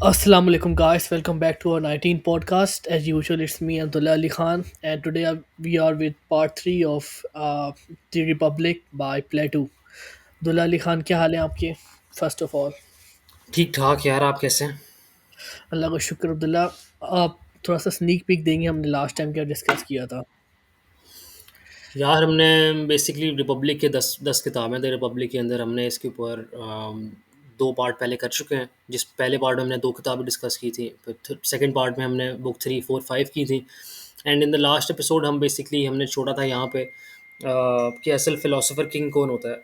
Assalamu alaikum, guys. Welcome back to our 19 podcast. As usual, it's me, Abdullah Ali Khan, and today we are with part 3 of The Republic by Plato. Abdullah Ali Khan, क्या हाल है आपके? First of all, ठीक ठाक यार। आप कैसे हैं? अल्लाह का शुक्र अब्दुल्ला। आप थोड़ा सा स्नीक पीक देंगे, हमने लास्ट टाइम क्या डिस्कस किया था? यार हमने बेसिकली रिपब्लिक के दस दस किताबें थे रिपब्लिक के अंदर। हमने इसके ऊपर दो पार्ट पहले कर चुके हैं। जिस पहले पार्ट में हमने दो किताबें डिस्कस की थी, फिर सेकंड पार्ट में हमने बुक 3 4 5 की थी। And in the last episode हमने छोड़ा था यहाँ पे कि असल फिलोसोफर किंग कौन होता है।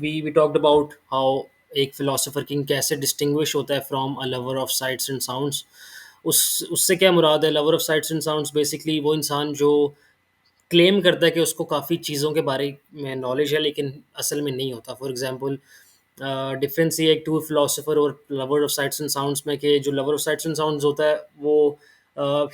वी टॉक्ड अबाउट हाउ एक फिलोसोफर किंग कैसे डिस्टिंग्विश होता है from a lover of sites and sounds. उससे क्या मुराद है? Lover of sites and sounds basically वो इंसान जो क्लेम करता है कि उसको काफ़ी चीज़ों के बारे में नॉलेज है, लेकिन असल में नहीं होता। फॉर एग्जांपल डिफरेंस ये एक टू फिलोसोफर और lover of sites and sounds में, कि जो lover of sites and sounds होता है वो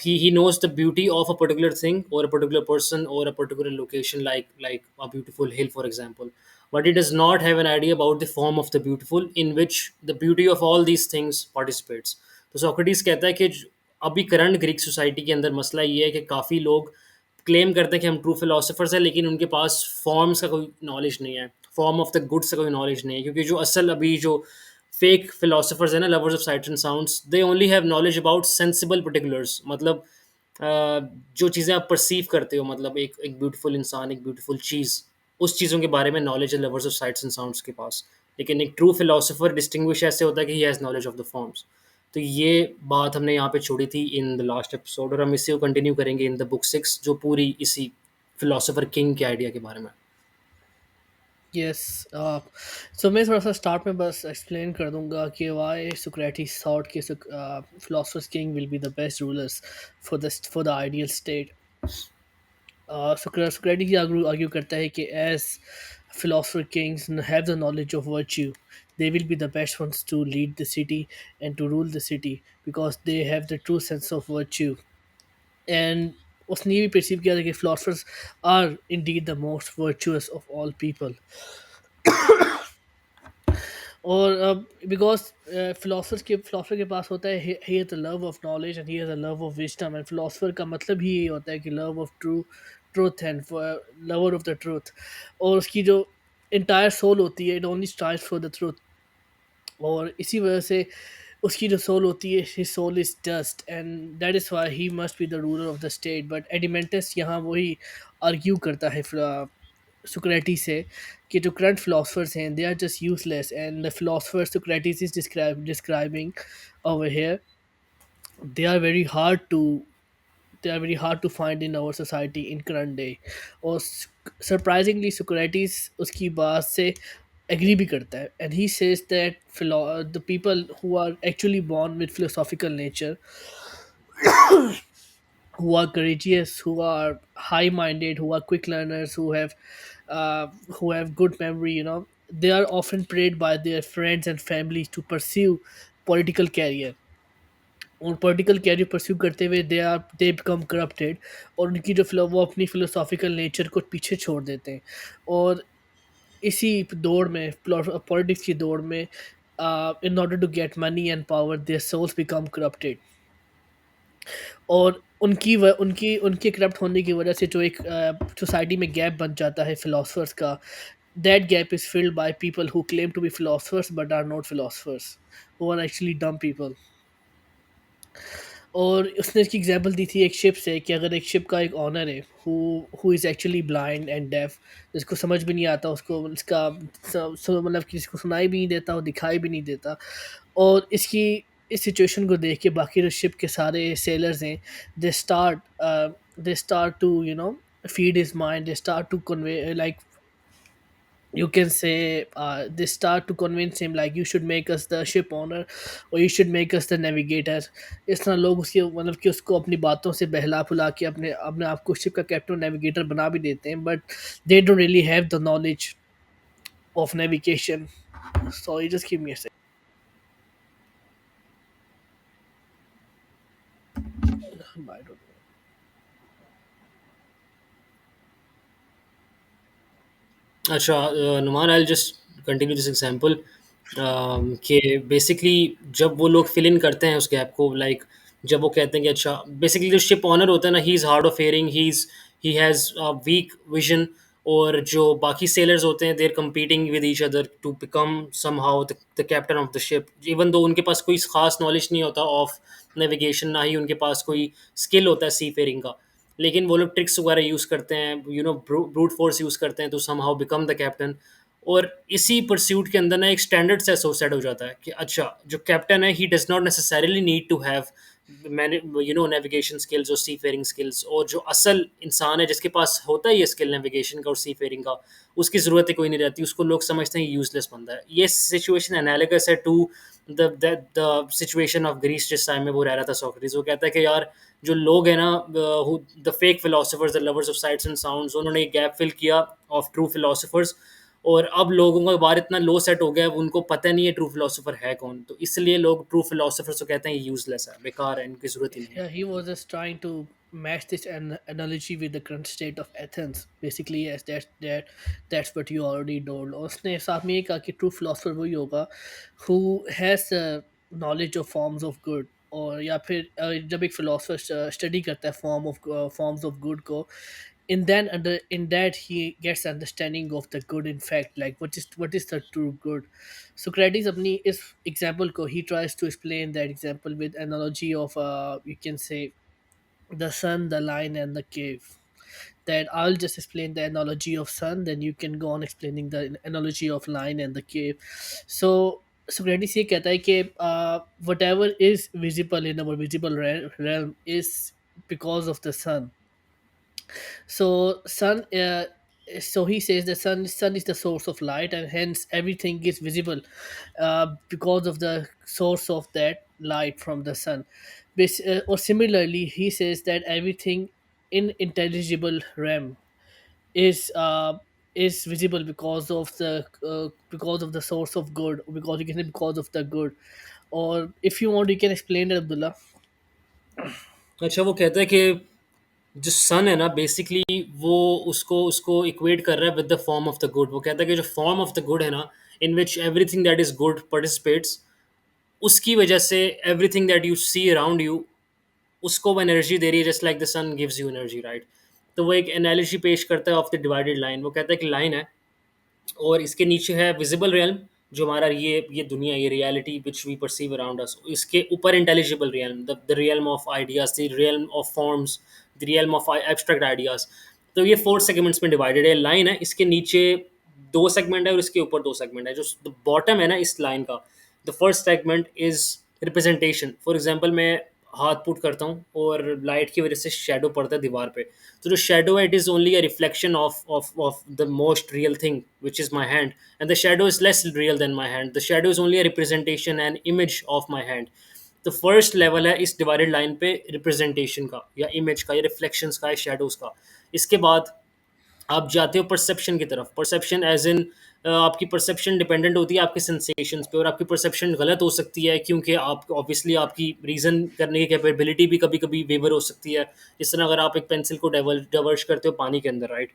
he knows the beauty of a particular thing or a particular person or a particular location, like a beautiful hill for example, but he does not have an idea about the form of the beautiful in which the beauty of all these things participates. तो Socrates कहता है कि अभी current Greek society के अंदर मसला ये है कि काफ़ी लोग क्लेम करते हैं कि हम ट्रू फिलोसोफर्स हैं, लेकिन उनके पास फॉर्म्स का कोई नॉलेज नहीं है, फॉर्म ऑफ द गुड्स का कोई नॉलेज नहीं है। क्योंकि जो असल अभी जो फेक फिलोसोफर्स हैं ना, lovers of sites and sounds, they only have knowledge about sensible particulars. मतलब जो चीज़ें आप परसीव करते हो, मतलब एक ब्यूटीफुल इंसान, एक ब्यूटीफुल चीज़, उस चीज़ों के बारे में नॉलेज है lovers of sites and sounds के पास। लेकिन एक ट्रू फिलोसोफर डिस्टिंग्विश ऐसे होता है कि he has knowledge of the forms. तो ये बात हमने यहाँ पे छोड़ी थी इन द लास्ट एपिसोड, और हम इसी को कंटिन्यू करेंगे इन द बुक 6, जो पूरी इसी फिलोसोफर किंग के आइडिया के बारे में। Yes. So मैं थोड़ा सा स्टार्ट में बस एक्सप्लेन कर दूंगा कि why Socrates thought कि philosophers king will be the best rulers for the ideal state. Socrates argue करता है कि as philosopher kings have the knowledge of virtue, they will be the best ones to lead the city and to rule the city because they have the true sense of virtue. And उसने ये भी perceive किया था कि philosophers are indeed the most virtuous of all people. और because philosopher के पास होता है he has the love of knowledge and he has the love of wisdom, and philosopher का मतलब ही ये होता है कि love of truth and lover of the truth. और उसकी जो इंटायर सोल होती है, it only strives for the truth. और इसी वजह से उसकी जो सोल होती है, his soul is dust, and that is why he must be the ruler of the state. But Adeimantus यहाँ वही आर्ग्यू करता है Socrates से कि जो current philosophers हैं, they are just useless, and the philosopher Socrates is describing over here, they are very hard to they are very hard to find in our society in current day. और surprisingly Socrates उसकी बात से agree भी करता है, and he says that the people who are actually born with philosophical nature, who are courageous, who are high-minded, who are quick learners, who have good memory, they are often prayed by their friends and families to pursue political career. और political career pursue करते हुए they become corrupted, और उनकी जो वो अपनी philosophical nature को पीछे छोड़ देते हैं। और इसी दौड़ में, पॉलिटिक्स की दौड़ में, in order to get money and power, their souls become corrupted. और उनकी उनके करप्ट होने की वजह से जो एक सोसाइटी में गैप बन जाता है फिलोसफर्स का, that gap is filled by people who claim to be philosophers but are not philosophers, who are actually dumb people. और उसने इसकी एग्जांपल दी थी एक शिप से, कि अगर एक शिप का एक ऑनर है who is actually blind and deaf, जिसको समझ भी नहीं आता, उसको इसका मतलब कि इसको सुनाई भी नहीं देता, वो दिखाई भी नहीं देता। और इसकी इस सिचुएशन को देख के बाकी जो शिप के सारे सेलर्स हैं, they start they start to feed his mind, they start to convey, like, you can say, they start to convince him like, you should make us the ship owner, or you should make us the navigator. इस तरह लोग उसकी मतलब कि उसको अपनी बातों से बहला फुला के अपने अपने आप को शिप का कैप्टन नेविगेटर बना भी देते हैं, but they don't really have the knowledge of navigation. So you just give me a second, I don't अच्छा, Numan, I just continue this example. कि बेसिकली जब वो लोग फिल इन करते हैं उस गैप को, लाइक जब वो कहते हैं कि अच्छा बेसिकली जो शिप ऑनर होता है ना, he is hard of hearing, he has weak vision, और जो बाकी सेलर्स होते हैं they are competing with each other to become somehow the captain of the ship, even though उनके पास कोई खास नॉलेज नहीं होता ऑफ नेविगेशन, ना ही उनके पास कोई स्किल होता है सी फेयरिंग का, लेकिन वो लोग ट्रिक्स वगैरह यूज़ करते हैं, you know brute force use करते हैं, तो समहाउ बिकम द कैप्टन। और इसी परस्यूट के अंदर ना एक स्टैंडर्ड से एसोसिएट हो जाता है कि अच्छा जो कैप्टन है he does not necessarily need to have मैंने नेविगेशन स्किल्स और सी फेयरिंग स्किल्स, और जो असल इंसान है जिसके पास होता है ये स्किल नेविगेशन का और सी फेयरिंग का, उसकी ज़रूरत ही कोई नहीं रहती, उसको लोग समझते हैं यूजलेस बंदा है। ये सिचुएशन एनालिगस है to the situation of Greece, जिस टाइम में वो रह रहा था सोक्रेटिस। वो कहता है कि यार जो लोग हैं ना, the fake philosophers, the lovers of sites and sounds, उन्होंने एक गैप फिल किया ऑफ ट्रू फिलोसफर्स, और अब लोगों का बार इतना लो सेट हो गया है, उनको पता नहीं है ट्रू फिलोसोफर है कौन, तो इसलिए लोग ट्रू फिलोसोफर्स को कहते हैं ये यूजलेस है, बेकार है, इनकी ज़रूरत ही नहीं है। Yeah, he was just trying to match this analogy with the current state of Athens. Basically, yes, that's what you already told. और उसने साथ में ये कहा कि true philosopher वही होगा who has knowledge of forms of good. और या फिर जब एक philosopher study करता है forms of good को, in that he gets understanding of the good, in fact, like what is the true good. Socrates अपनी इस example को, he tries to explain that example with analogy of you can say the sun, the lion, and the cave. That I'll just explain the analogy of sun, then you can go on explaining the analogy of lion and the cave. So Socrates ये कहता है कि whatever is visible in our visible realm is because of the sun. So so he says the sun is the source of light, and hence everything is visible because of the source of that light from the sun. Or similarly, he says that everything in intelligible realm is uh, is visible because of the source of good, because you can say because of the good. Or if you want, you can explain it, Abdullah. अच्छा, वो कहता है कि जो सन है ना basically वो उसको उसको इक्वेट कर रहा है with the form of the good. वो कहता है कि जो फॉर्म ऑफ द गुड है ना, in which everything that is good participates, उसकी वजह से everything that you see around you, उसको वो एनर्जी दे रही है, just like the sun gives you energy, right. तो वो एक एनालिजी पेश करता है ऑफ द डिवाइडेड लाइन। वो कहता है कि लाइन है और इसके नीचे है विजिबल रियल्म, जो हमारा ये दुनिया, ये reality which we perceive around us. इसके ऊपर intelligible realm, the realm of ideas, the realm of forms, the realm of abstract ideas. तो ये 4 सेगमेंट्स में डिवाइडेड है। लाइन है, इसके नीचे 2 सेगमेंट है और इसके ऊपर 2 सेगमेंट है। जो बॉटम है ना इस लाइन का, the first segment is representation. For example मैं हाथ पुट करता हूँ और लाइट की वजह से शेडो पड़ता है दीवार पे, तो जो शेडो है it is only a reflection of the most real thing which is my hand, and the shadow is less real than my hand. The shadow is only a representation and image of my hand. तो first level है इस divided line पे representation का या image का या reflections का या शेडोज़ का। इसके बाद आप जाते हो परसेप्शन की तरफ। परसेप्शन एज इन आपकी परसेप्शन डिपेंडेंट होती है आपके सेंसेशंस पे, और आपकी परसेप्शन गलत हो सकती है क्योंकि आप ऑब्वियसली आपकी रीज़न करने की कैपेबिलिटी भी कभी कभी वेवर हो सकती है। जिस तरह अगर आप एक पेंसिल को डाइवर्ज करते हो पानी के अंदर, राइट,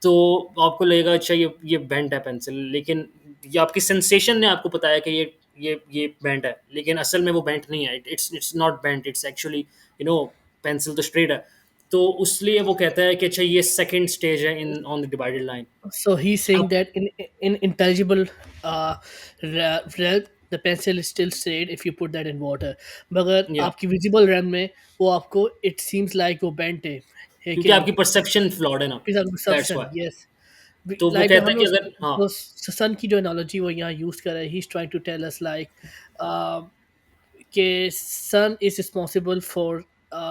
तो आपको लगेगा अच्छा ये बेंट है पेंसिल, लेकिन ये आपकी सेंसेशन ने आपको बताया कि ये बेंट है, लेकिन असल में वो बेंट नहीं है। It's not bent, it's actually pencil तो स्ट्रेट है। तो उसलिए वो कहता है कि अच्छा ये सेकंड स्टेज है in on the divided line. So he's saying अब that in intelligible realm, the pencil is still straight if you put that in water. मगर या आपकी visible realm में वो आपको it seems like वो bent है क्योंकि कि आपकी परसेप्शन फ्लॉड है ना, दैट्स perception, व्हाई। yes. तो वो Like कहता है हमें कि अगर हाँ, तो सन की जो analogy वो यहाँ use कर रहा है, he's trying to tell us like uh, कि sun is responsible for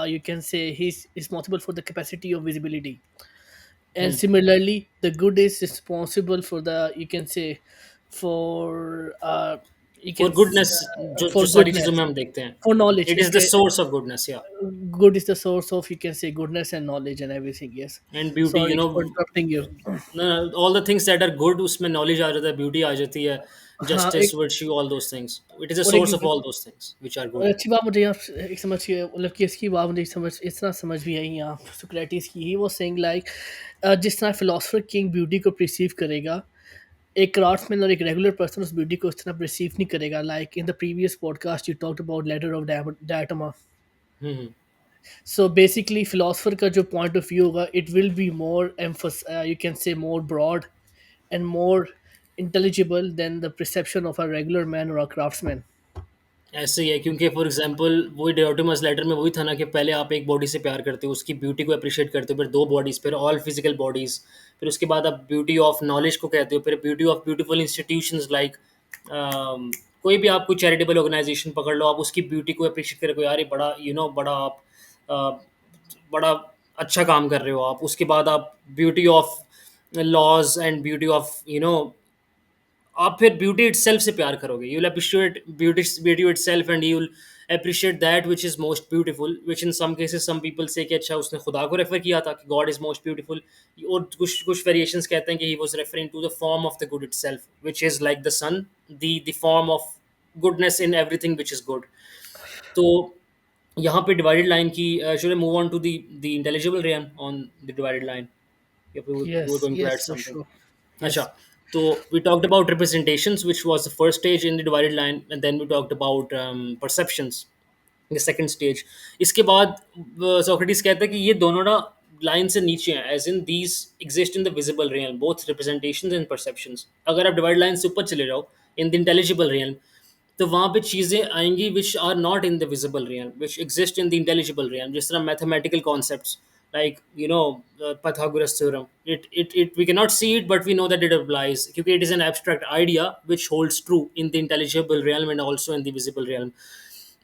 you can say he's responsible for the capacity of visibility, and similarly the good is responsible for the you can say for for goodness, जो जो for सारी चीज़ों goodness, में हम देखते हैं, for knowledge. It is the source of goodness, या Good is the source of you can say goodness and knowledge and everything. Yes. And beauty, Sorry for interrupting you. All the things that are good, उसमें knowledge आ जाता है, beauty आ जाती है, हाँ justice, एक virtue, all those things. It is a और सोर्स ऑफ एक all those things which are और गुड। अच्छी बात मुझे यहाँ एक समझ के मतलब कि इसकी बात मुझे समझ इतना समझ भी आई यहाँ सोक्रेटिस की ही वो सेइंग लाइक जिस तरह फिलोसफर किंग ब्यूटी को परसीव करेगा, एक क्राफ्ट्समैन और एक रेगुलर पर्सन उस ब्यूटी को उस तरह परसीव नहीं करेगा. Like in the previous podcast you talked about ladder of Diotima. Hmm, hmm. So basically philosopher का जो पॉइंट ऑफ व्यू होगा, it will be more you can say more broad and more intelligible than the perception of a regular man or a craftsman. ऐसे ही है क्योंकि for example वही डियोटिमस letter में वही था ना कि पहले आप एक बॉडी से प्यार करते हो, उसकी ब्यूटी को एप्रिशिएट करते हो, फिर 2 बॉडीज़, फिर ऑल फिजिकल बॉडीज़, फिर उसके बाद आप ब्यूटी ऑफ नॉलेज को कहते हो, फिर beauty of beautiful institutions like कोई भी आप कोई चैरिटेबल ऑर्गेनाइजेशन पकड़ लो, आप उसकी ब्यूटी को एप्रिशिएट करोगे, यार ये बड़ा बड़ा आप अ, बड़ा अच्छा काम कर रहे हो आप। उसके बाद आप beauty of laws and beauty of आप फिर ब्यूटी इटसेल्फ से प्यार करोगे। You will appreciate beauty itself and you will appreciate that which is most beautiful, which in some cases some people say कि अच्छा उसने खुदा को रेफर किया था कि गॉड इज़ मोस्ट ब्यूटीफुल। और कुछ कुछ वेरिएशंस कहते हैं कि he was referring to the form of the good itself which is like the sun, the form of goodness in everything which is good. तो यहाँ पे डिवाइडेड लाइन की should I move on to the intelligible realm on the divided line, या फिर you were Yes, going to add yes, for something? sure. Acha. Yes. So we talked about representations, which was the first stage in the divided line, and then we talked about perceptions, the second stage. इसके बाद Socrates कहता है कि ये दोनों ना line से नीचे हैं, as in these exist in the visible realm, both representations and perceptions. अगर आप डिवाइड लाइन से ऊपर चले जाओ इन द इंटेलिजिबल रियल्म, तो वहाँ पे चीज़ें आएंगी which are not in the visible realm, which exist in the intelligible realm, जिस तरह mathematical concepts like Pythagoras theorem. It we cannot see it, but we know that it applies because it is an abstract idea which holds true in the intelligible realm and also in the visible realm.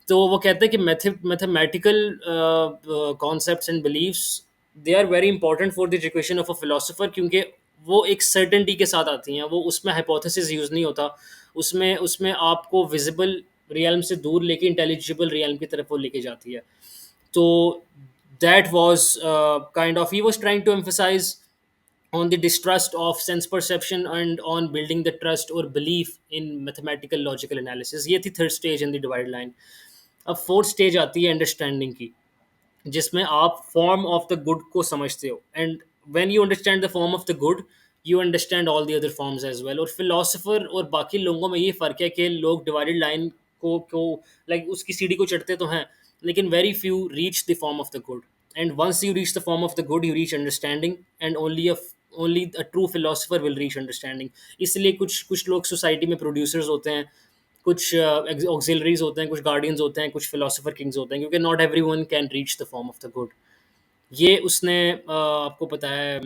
तो वो कहते हैं कि mathematical concepts and believes they are very important for the education of a philosopher, क्योंकि वो एक certainty के साथ आती हैं। वो उसमें हाइपोथेसिस यूज़ नहीं होता, उसमें उसमें आपको विजिबल रियल्म से दूर लेके इंटेलिजिबल रियल्म की तरफ वो लेके जाती है। तो that was kind of he was trying to emphasize on the distrust of sense perception and on building the trust or belief in mathematical logical analysis। ये थी third stage in the divide line. अब fourth stage आती है understanding की, जिसमें आप form of the good को समझते हो, and when you understand the form of the good you understand all the other forms as well. और फिलोसोफर और बाकी लोगों में ये फ़र्क है कि लोग डिवाइडेड लाइन को लाइक उसकी सीढ़ी को चढ़ते तो हैं, लेकिन very few reach the form of the good, and once you reach the form of the good you reach understanding, and only a true philosopher will reach understanding. इसलिए कुछ कुछ लोग सोसाइटी में प्रोड्यूसर्स होते हैं, कुछ ऑक्सिलरीज होते हैं, कुछ गार्डियंस होते हैं, कुछ फिलोसोफर किंग्स होते हैं, क्योंकि not every one can reach the form of the good. ये उसने आपको पता है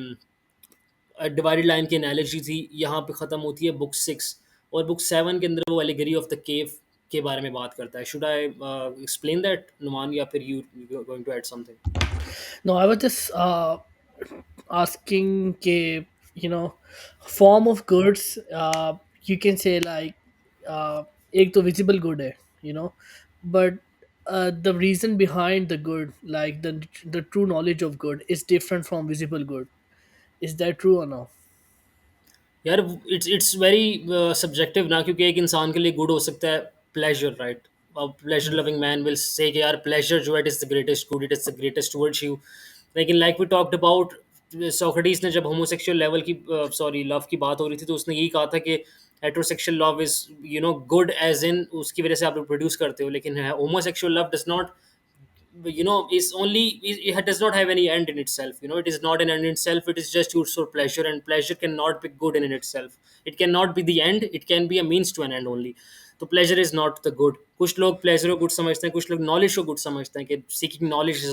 डिवाइडेड लाइन की एनालॉजी थी, यहाँ पे ख़त्म होती है बुक 6, और बुक 7 के अंदर वो एलिगरी ऑफ द केव के बारे में बात करता है। Should I explain that Numan, या फिर you going to add something? No, I was just asking, you know, form of goods. You can say like, एक तो visible good है, you know, but the reason behind the good, like the true knowledge of good, is different from visible good. Is that true or no? यार it's very subjective ना, क्योंकि एक इंसान के लिए गुड हो सकता है प्लेजर, राइट? अब pleasure Hmm. Loving man will say कि यार प्लेजर जो है it is the greatest good, it is the greatest virtue. लेकिन like we talked about, Socrates ने जब होमोसेक्सुअल लेवल की सॉरी लव की बात हो रही थी, तो उसने यही कहा था कि heterosexual love is good as in उसकी वजह से आप प्रोड्यूस करते हो, लेकिन homosexual love does not is only it does not have any end in itself. It is not an end in itself, it is just used for pleasure, and pleasure cannot be good in itself. It cannot be the end, it can be a means to an end only. तो pleasure is not the good. कुछ लोग pleasure को good समझते हैं, कुछ लोग knowledge को good समझते हैं कि seeking knowledge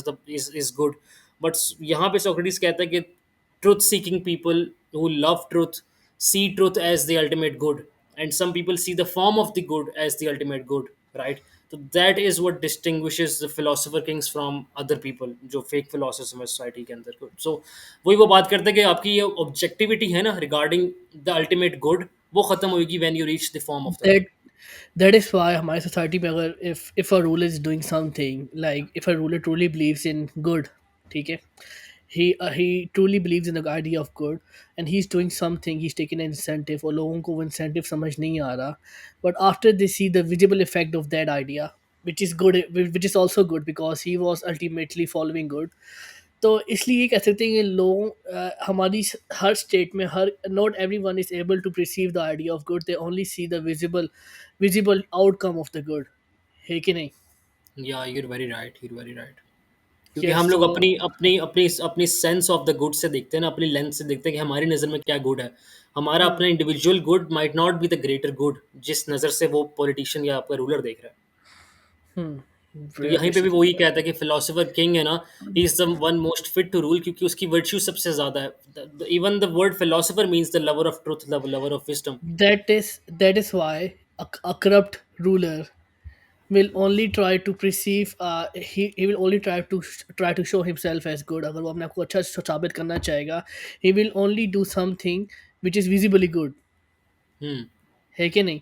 is good, but यहाँ पे Socrates कहता है कि truth seeking people who love truth see truth as the ultimate good, and some people see the form of the good as the ultimate good, right? So that is what distinguishes the philosopher kings from other people जो fake philosophers हैं society के अंदर। so वही वो बात करते हैं कि आपकी ये objectivity है ना regarding the ultimate good, वो खत्म होगी when you reach the form of the That good। that is why हमारी society में अगर if a ruler is doing something, like if a ruler truly believes in good, ठीक है, he truly believes in the idea of good, and he's doing something, he's taking an incentive, और लोगों को वो incentive समझ नहीं आ रहा, but after they see the visible effect of that idea, which is good, which is also good because he was ultimately following good, तो इसलिए ये कह सकते हैं कि लोगों हमारी हर स्टेट में हर not everyone is able to perceive the idea of good, they only see the visible outcome of the good, है कि नहीं? Yeah you are very right, you are very right. क्योंकि यस हम लोग तो अपनी अपनी अपनी अपनी सेंस ऑफ द गुड से देखते हैं ना, अपनी लेंस से देखते हैं कि हमारी नज़र में क्या गुड है। हमारा हम्म अपना individual good might not be the greater good जिस नज़र से वो पॉलिटिशियन या आपका रूलर देख रहा है। तो यहीं पे भी बेसिकली वही कहता है कि फिलोसोफर किंग है ना, he is the one most fit to rule, क्योंकि उसकी वर्च्यू सबसे ज्यादा है। Even the word philosopher means the lover of truth, lover of wisdom. that is why a corrupt ruler will only try to perceive he will only try to show himself as good. अगर वो अपने आप को अच्छा साबित करना चाहेगा, he will only do something which is visibly good, हम्म। है कि नहीं?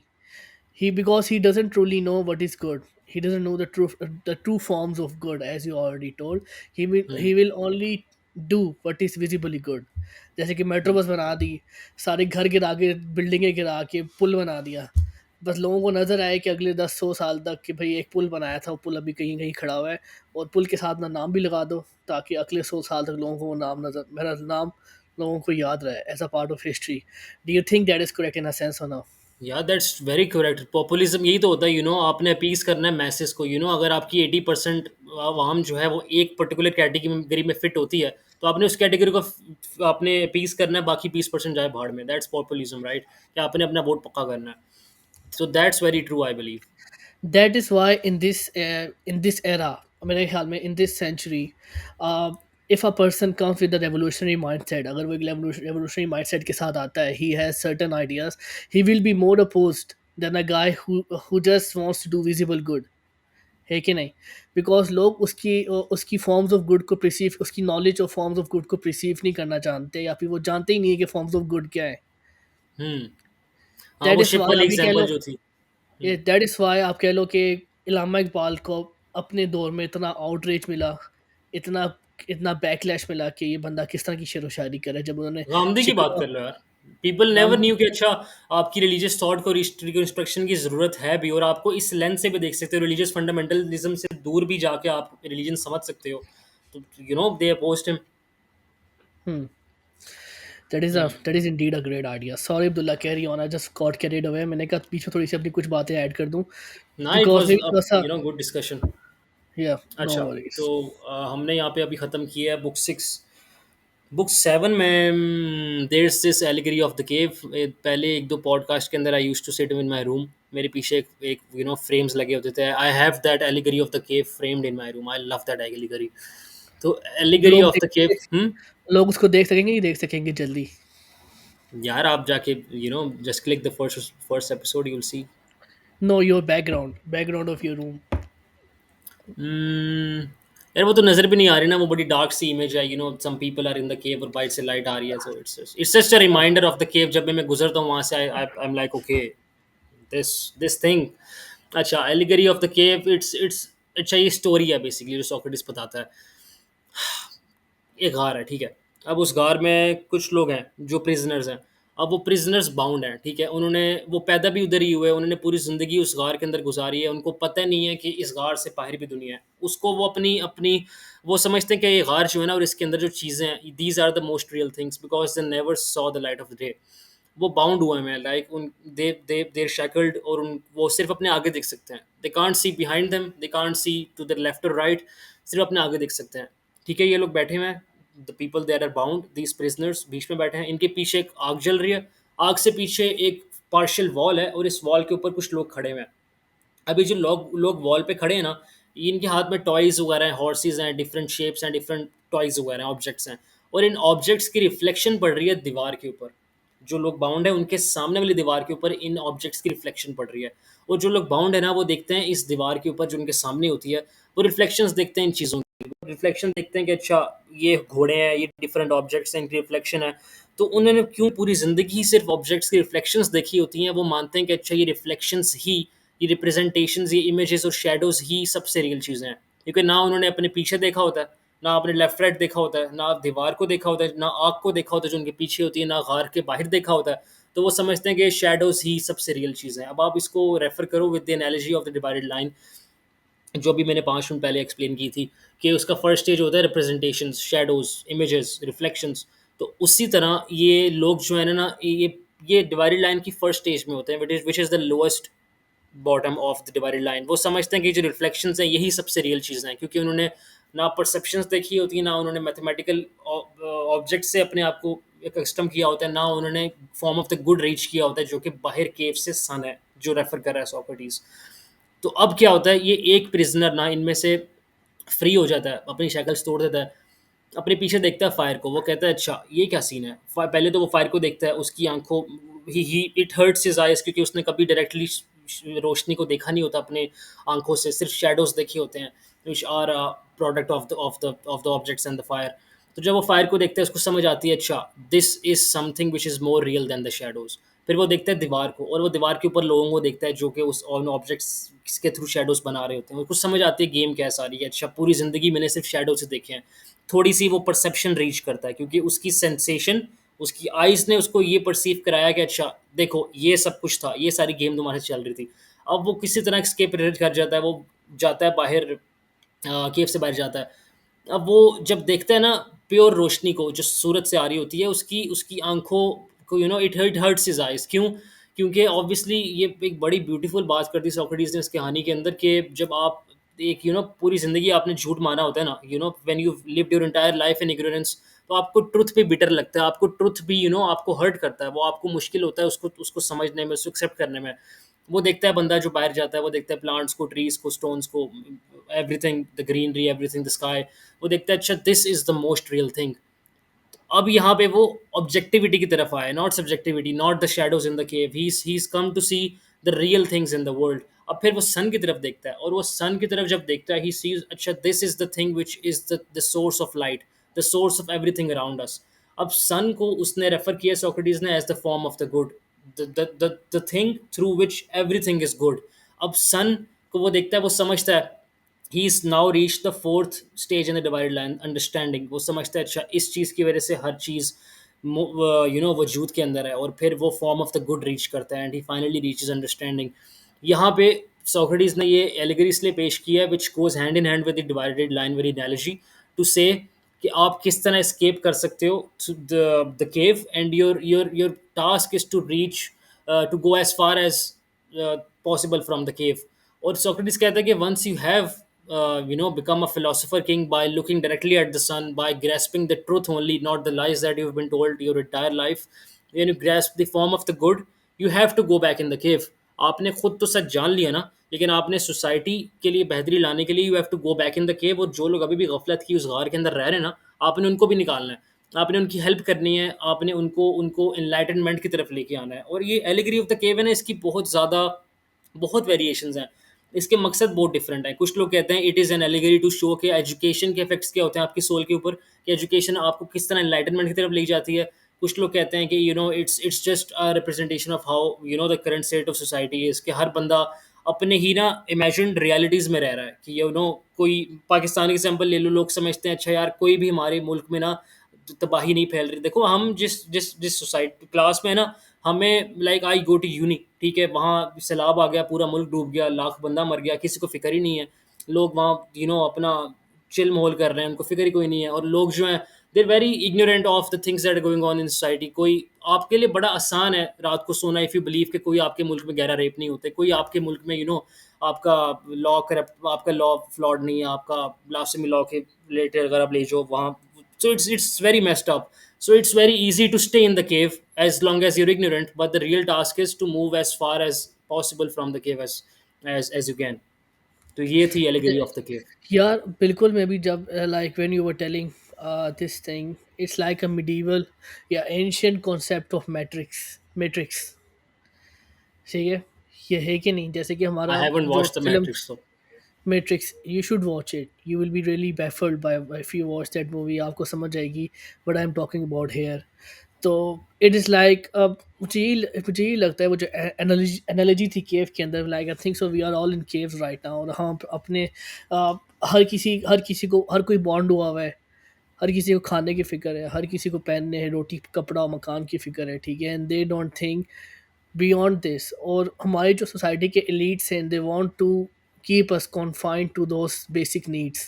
He because he doesn't truly know what is good, he doesn't know the true forms of good, as you already told. he will hmm. he will only do what is visibly good. जैसे कि metro हम्म। बस बना दी, सारे घर गिरा के बिल्डिंगें गिरा के पुल बना दिया, बस लोगों को नजर आए कि अगले 10-100 साल तक कि भाई एक पुल बनाया था, वो पुल अभी कहीं कहीं खड़ा हुआ है, और पुल के साथ ना नाम भी लगा दो ताकि अगले 100 साल तक लोगों को वो नाम नजर मेरा नाम लोगों को याद रहे as a part of history. Do you think that is correct in a sense or no? Yeah that's very correct. Populism यही तो होता है, आपने अपीस करना है मैसेज को। अगर आपकी 80% आवाम जो है वो एक पर्टिकुलर कैटेगरी में फिट होती है, तो आपने उस कैटेगरी को आपने अपीस करना है, बाकी 20% जाए भाड़ में। That's populism, right? कि आपने अपना वोट पक्का करना है। So that's very true, I believe. That is why in this era, मेरे ख्याल में in this century, if a person comes with a revolutionary mindset, अगर वो एक revolutionary mindset के साथ आता है, he has certain ideas, he will be more opposed than a guy who just wants to do visible good, है कि नहीं? बिकॉज लोग उसकी फॉर्म्स ऑफ गुड को प्रिसीव, उसकी knowledge of forms of good को प्रिसीव नहीं करना जानते, या फिर वो जानते ही नहीं है कि फॉर्म्स ऑफ गुड क्या है. हम्म। हाँ, दैट वो इज शिप वाई वाली आप ये कह एग्जांपल लो, जो थी। ये दैट इज वाई आप कह लो कि इलामा इकबाल को अपने दौर में इतना आउटरीच मिला, इतना इतना बैकलैश मिला कि ये बंदा किस तरह की शेर व शायरी करे, जब उन्होंने गांधी की बात शिकवा कर लो यार। People never Gandhi. न्यू कि अच्छा, आपकी रिलीजियस थॉट को रिकंस्ट्रक्शन की ज़रूरत है भी, और आपको इस लेंस से भी देख सकते हो, रिलीजियस फंडामेंटलिज्म से दूर भी जाके आप रिलीजन समझ सकते हो। तो they opposed him. Hmm that is indeed a great idea. Sorry Abdullah, carry on, I just got carried away. मैंने कहा बीच में थोड़ी सी अपनी कुछ बातें ऐड कर दूं, ना, इट बिकॉज वाज मेरी थोड़ा सा. Good discussion. या नो अच्छा, तो वरीज. हमने यहाँ पे अभी ख़त्म किया है बुक 6। बुक 7 में there is this allegory of the cave. पहले एक दो पॉडकास्ट के अंदर I used to sit in my room. मेरे पीछे एक फ्रेम्स लगे होते थे। I have that allegory of the cave framed in my room. I love that allegory. तो एलिगरी लोग ऑफ द केव। लोग उसको देख सकेंगे, ही देख सकेंगे जल्दी. यार आप जाके just click the first first episode, you will see. No your background of your room. Hmm, यार वो तो नज़र भी नहीं आ रही ना, वो बड़ी डार्क सी इमेज है। Some people are in the cave और बाइट से लाइट आ रही है, so it's just a reminder of the cave. जब भी मैं गुजरता हूँ वहाँ से, I I am like okay, this thing. अच्छा, allegory of the cave, it's अच्छा, ये स्टोरी है बेसिकली जो सोक्रेटिस बताता है। एक गार है, ठीक है। अब उस गार में कुछ लोग हैं जो प्रिजनर्स हैं। अब वो प्रिजनर्स बाउंड हैं, ठीक है। उन्होंने वो पैदा भी उधर ही हुए, उन्होंने पूरी ज़िंदगी उस गार के अंदर गुजारी है। उनको पता नहीं है कि इस गार से बाहर भी दुनिया है। उसको वो अपनी अपनी वो समझते हैं कि ये गार जो है ना, और इसके अंदर जो चीज़ें हैं, these are the most real things, because they never saw the light of the day. वो बाउंड हुए हैं, लाइक उन देर शैकल्ड, और उन वो सिर्फ अपने आगे देख सकते हैं। They can't see behind them, they can't see to the left और राइट, सिर्फ अपने आगे देख सकते हैं। ठीक है, ये लोग बैठे हुए हैं, the people there are bound, these prisoners बीच में बैठे हैं। इनके पीछे एक आग जल रही है, आग से पीछे एक पार्शियल वॉल है, और इस वॉल के ऊपर कुछ लोग खड़े हुए हैं। अभी जो लोग लोग वॉल पे खड़े हैं ना, इनके हाथ में टॉयज वगैरह हैं, हॉर्सेज हैं, डिफरेंट शेप्स हैं, डिफरेंट टॉयज वगैरह हैं, ऑब्जेक्ट्स हैं। और इन ऑब्जेक्ट्स की रिफ्लेक्शन पड़ रही है दीवार के ऊपर। जो लोग बाउंड है उनके सामने वाली दीवार के ऊपर इन ऑब्जेक्ट्स की रिफ्लेक्शन पड़ रही है। और जो लोग बाउंड है ना, वो देखते हैं इस दीवार के ऊपर जो उनके सामने होती है, वो रिफ्लेक्शंस देखते हैं इन चीज़ों की। रिफ्लेक्शन देखते हैं कि अच्छा, ये घोड़े हैं, ये डिफरेंट ऑब्जेक्ट्स हैं, इनकी रिफ्लेक्शन है। तो उन्होंने क्यों पूरी ज़िंदगी सिर्फ ऑब्जेक्ट्स की रिफ्लेक्शंस देखी होती हैं, वो मानते हैं कि अच्छा, ये रिफ्लेक्शंस ही, ये रिप्रेजेंटेशंस, ये इमेजेस और शेडोज़ ही सबसे रियल चीज़ें हैं। क्योंकि ना उन्होंने अपने पीछे देखा होता है, ना आपने लेफ्ट राइट देखा होता है, ना दीवार को देखा होता है, ना आग को देखा होता है जो उनके पीछे होती है, ना गार के बाहर देखा होता है। तो वो समझते हैं कि शेडोज़ ही सबसे रियल चीज़ है। अब आप इसको रेफर करो with the analogy of the divided line. जो भी मैंने 5 मिनट पहले एक्सप्लेन की थी, कि उसका फर्स्ट स्टेज होता है रिप्रेजेंटेशंस, शैडोज़, इमेजेस, रिफ्लेक्शंस। तो उसी तरह ये लोग जो है ना ना, ये डिवाइडेड लाइन की फर्स्ट स्टेज में होते हैं, which is the lowest bottom of the divided line. वो समझते हैं कि जो रिफ्लेक्शंस हैं यही सबसे रियल चीज़ें हैं, क्योंकि उन्होंने ना परसेप्शंस देखी होती हैं, ना उन्होंने मैथमेटिकल ऑब्जेक्ट से अपने आप को कस्टम किया होता है, ना उन्होंने form of the good reach किया होता है, जो कि बाहर केव से सन है, जो रेफर कर रहा है सोक्रेटिस। तो अब क्या होता है, ये एक प्रिजनर ना इनमें से फ्री हो जाता है, अपनी शैकल्स तोड़ देता है, अपने पीछे देखता है फायर को, वो कहता है अच्छा ये क्या सीन है। पहले तो वो फायर को देखता है, उसकी आंखों, ही इट हर्ट्स हिज आइज, क्योंकि उसने कभी डायरेक्टली रोशनी को देखा नहीं होता अपने आंखों से, सिर्फ शेडोज देखे होते हैं, which are product of the objects and the fire. तो जब वो फायर को देखता है, उसको समझ आती है अच्छा this is something which is more real than the shadows. फिर वो देखता है दीवार को, और वो दीवार के ऊपर लोगों को देखता है जो कि उस ऑब्जेक्ट्स के थ्रू शेडोज बना रहे होते हैं। उसको समझ आती है गेम क्या सारी है, अच्छा पूरी ज़िंदगी मैंने सिर्फ शेडो से देखे हैं। थोड़ी सी वो परसेप्शन रीच करता है, क्योंकि उसकी सेंसेशन, उसकी आइज़ ने उसको ये परसीव कराया कि अच्छा देखो ये सब कुछ था, ये सारी गेम तुम्हारे चल रही थी। अब वो किसी तरह एस्केप कर जाता है, वो जाता है बाहर, केव से बाहर जाता है। अब वो जब देखता है ना प्योर रोशनी को जो सूरज से आ रही होती है, उसकी उसकी आँखों को इट हर्ट्स हिज़ आइज़। क्यों? क्योंकि ऑब्वियसली ये एक बड़ी ब्यूटीफुल बात कर दी सोक्रेटिस ने इस कहानी के अंदर, कि जब आप एक पूरी ज़िंदगी आपने झूठ माना होता है ना, when you lived your entire life in ignorance, तो आपको ट्रुथ भी बिटर लगता है, आपको ट्रुथ भी आपको हर्ट करता है, वो आपको मुश्किल होता है उसको उसको समझने में, उसको एक्सेप्ट करने में। वो देखता है बंदा जो बाहर जाता है, वो देखता है प्लांट्स को, ट्रीज़ को, स्टोन्स को, everything, the greenery, everything, the sky. वो देखता है अच्छा this is the most real thing. अब यहाँ पे वो ऑब्जेक्टिविटी की तरफ आया, not subjectivity, not the shadows in the cave, he is come to see the real things in the world. अब फिर वो सन की तरफ देखता है, और वो सन की तरफ जब देखता है, ही सीज अच्छा this is the thing which is the source of light, the source of everything around us. अब सन को उसने रेफर किया सोक्रेटिस ने as the form of the good, the thing through which everything is good. अब sun को वो देखता है, वो समझता है, he's now reached the fourth stage in the divided line, understanding। वो समझता है अच्छा इस चीज़ की वजह से हर चीज़ वजूद के अंदर है, और फिर वो form of the good reach करता है, and he finally reaches understanding. यहाँ पे सोक्रेटिस ने ये एलिगरी इसलिए पेश किया है, which goes hand in hand with the divided line very analogy, to say कि आप किस तरह escape कर सकते हो the cave, and your task is to reach, to go as far as possible from the cave. और Socrates कहता है कि once you have become a philosopher king by looking directly at the sun, by grasping the truth only, not the lies that you've been told your entire life, when you grasp the form of the good, you have to go back in the cave। आपने खुद तो सच जान लिया ना, लेकिन आपने society के लिए बेहतरी लाने के लिए you have to go back in the cave. और जो लोग अभी भी गफलत की उस गार के अंदर रह रहे हैं ना, आपने उनको भी निकालना है, आपने उनकी हेल्प करनी है, आपने उनको उनको एनलाइटनमेंट की तरफ लेके आना है। और ये एलिगरी ऑफ द केव है ना, इसकी बहुत ज़्यादा, बहुत वेरिएशंस हैं, इसके मकसद बहुत डिफरेंट है। कुछ लोग कहते हैं it is an allegory to show के एजुकेशन के इफेक्ट्स क्या होते हैं आपकी सोल के ऊपर, कि एजुकेशन आपको किस तरह एनलाइटनमेंट की तरफ ले जाती है। कुछ लोग कहते हैं कि it's just a representation of how the current state of society is, कि हर बंदा अपने ही ना इमेजिन्ड रियलिटीज़ में रह रहा है। कि कोई पाकिस्तान की एग्जाम्पल ले लो, लोग समझते हैं अच्छा यार कोई भी हमारे मुल्क में ना तबाही नहीं फैल रही। देखो हम जिस जिस जिस सोसाइटी क्लास में है ना, हमें like I go to uni, ठीक है, वहाँ सैलाब आ गया, पूरा मुल्क डूब गया, लाख बंदा मर गया, किसी को फिक्र ही नहीं है। लोग वहाँ अपना चिल माहौल कर रहे हैं, उनको फिक्र ही कोई नहीं है। और लोग जो हैं they very ignorant of the things that are going on in society. कोई आपके लिए बड़ा आसान है रात को सोना, इफ़ यू बिलीव कि कोई आपके मुल्क में गहरा रेप नहीं होते, कोई आपके मुल्क में आपका लॉ करप्ट, आपका लॉ फ्लॉड नहीं है, आपका ब्लास्फेमी लॉ के रिलेटेड अगर आप ले जाओ वहाँ। So it's very messed up. So it's very easy to stay in the cave as long as you're ignorant, but the real task is to move as far as possible from the cave as you can. तो ये थी allegory of the केव। यार बिल्कुल, मैं भी जब like when you were telling this thing, it's like a medieval या ancient concept of matrix. ठीक है, ये है कि नहीं, जैसे कि आई हमारा हैवंट जो वॉच्ड द फिल्म मैट्रिक्स तो। Matrix, you should watch it, you will be really baffled by if you watch that movie, आपको समझ आएगी what I am talking about here. तो इट इज़ लाइक, अब मुझे ये लगता है वो जो एनालॉजी थी केव के अंदर, like I think so we are all in caves right now, और हम अपने हर किसी को, हर कोई बॉन्ड हुआ हुआ है, हर किसी को खाने की फ़िक्र है, हर किसी को पहनने है, रोटी कपड़ा मकान की फ़िक्र है, ठीक है, and they don't think beyond this. और हमारी जो सोसाइटी के एलीट्स हैं, they want to keep us confined to those basic needs,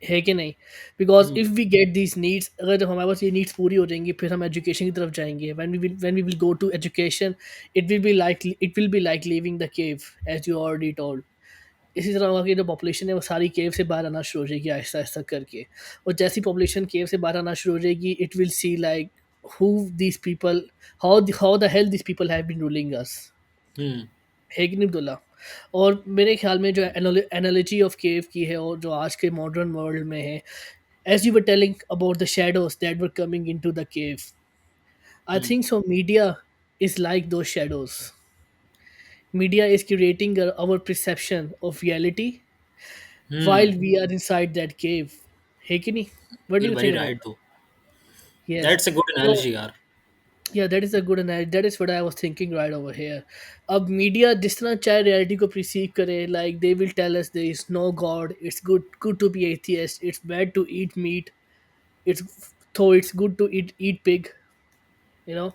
है कि नहीं? Because hmm, if we get these needs, अगर जब हमारे पास ये नीड्स पूरी हो जाएँगी, फिर हम एजुकेशन की तरफ जाएँगे। When we will go to education, it will be like leaving the cave, as you already told. इसी तरह वहाँ की जो पॉपुलेशन है वो सारी केव से बाहर आना शुरू हो जाएगी आहिस्ता-आहिस्ता करके। और जैसी पॉपुलेशन केव से बाहर आना शुरू हो जाएगी, it will see like who these people, how the hell these people have been ruling us. Hmm, है कि नहीं अब्दुल्ला? और मेरे ख्याल में जो एनालॉजी ऑफ केव की है और जो आज के मॉडर्न वर्ल्ड में है, as you were telling about the shadows that were coming into the cave, I hmm, think so. Media is like those shadows. Media is curating our perception of reality while hmm, we are inside that cave. Hey, Kini, what you do are you very think about right that? दो। Yes. That's a good So, analogy यार। yeah, that is a good analogy. That is what I was thinking right over here. अब media जिस तरह चाहे reality को perceive करे, like they will tell us there is no God. It's good to be atheist. It's bad to eat meat. It's it's good to eat pig. You know,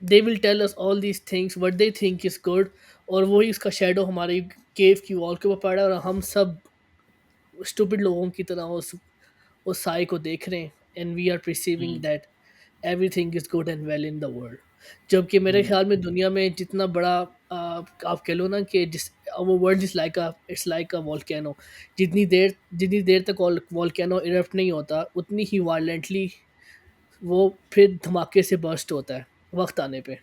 they will tell us all these things what they think is good, और वही उसका shadow हमारी केव की wall के ऊपर पड़ा है और हम सब स्टूपिड लोगों की तरह उस साई को देख रहे हैं, and we are hmm, perceiving that everything is good and well in the world. जबकि मेरे हुँ, ख्याल में दुनिया में जितना बड़ा आप कह लो ना कि जिस वो world is like a it's like a volcano, जितनी देर तक वोल्केनो इरप्ट नहीं होता उतनी ही वायलेंटली वो फिर धमाके से बर्स्ट होता है वक्त आने पे।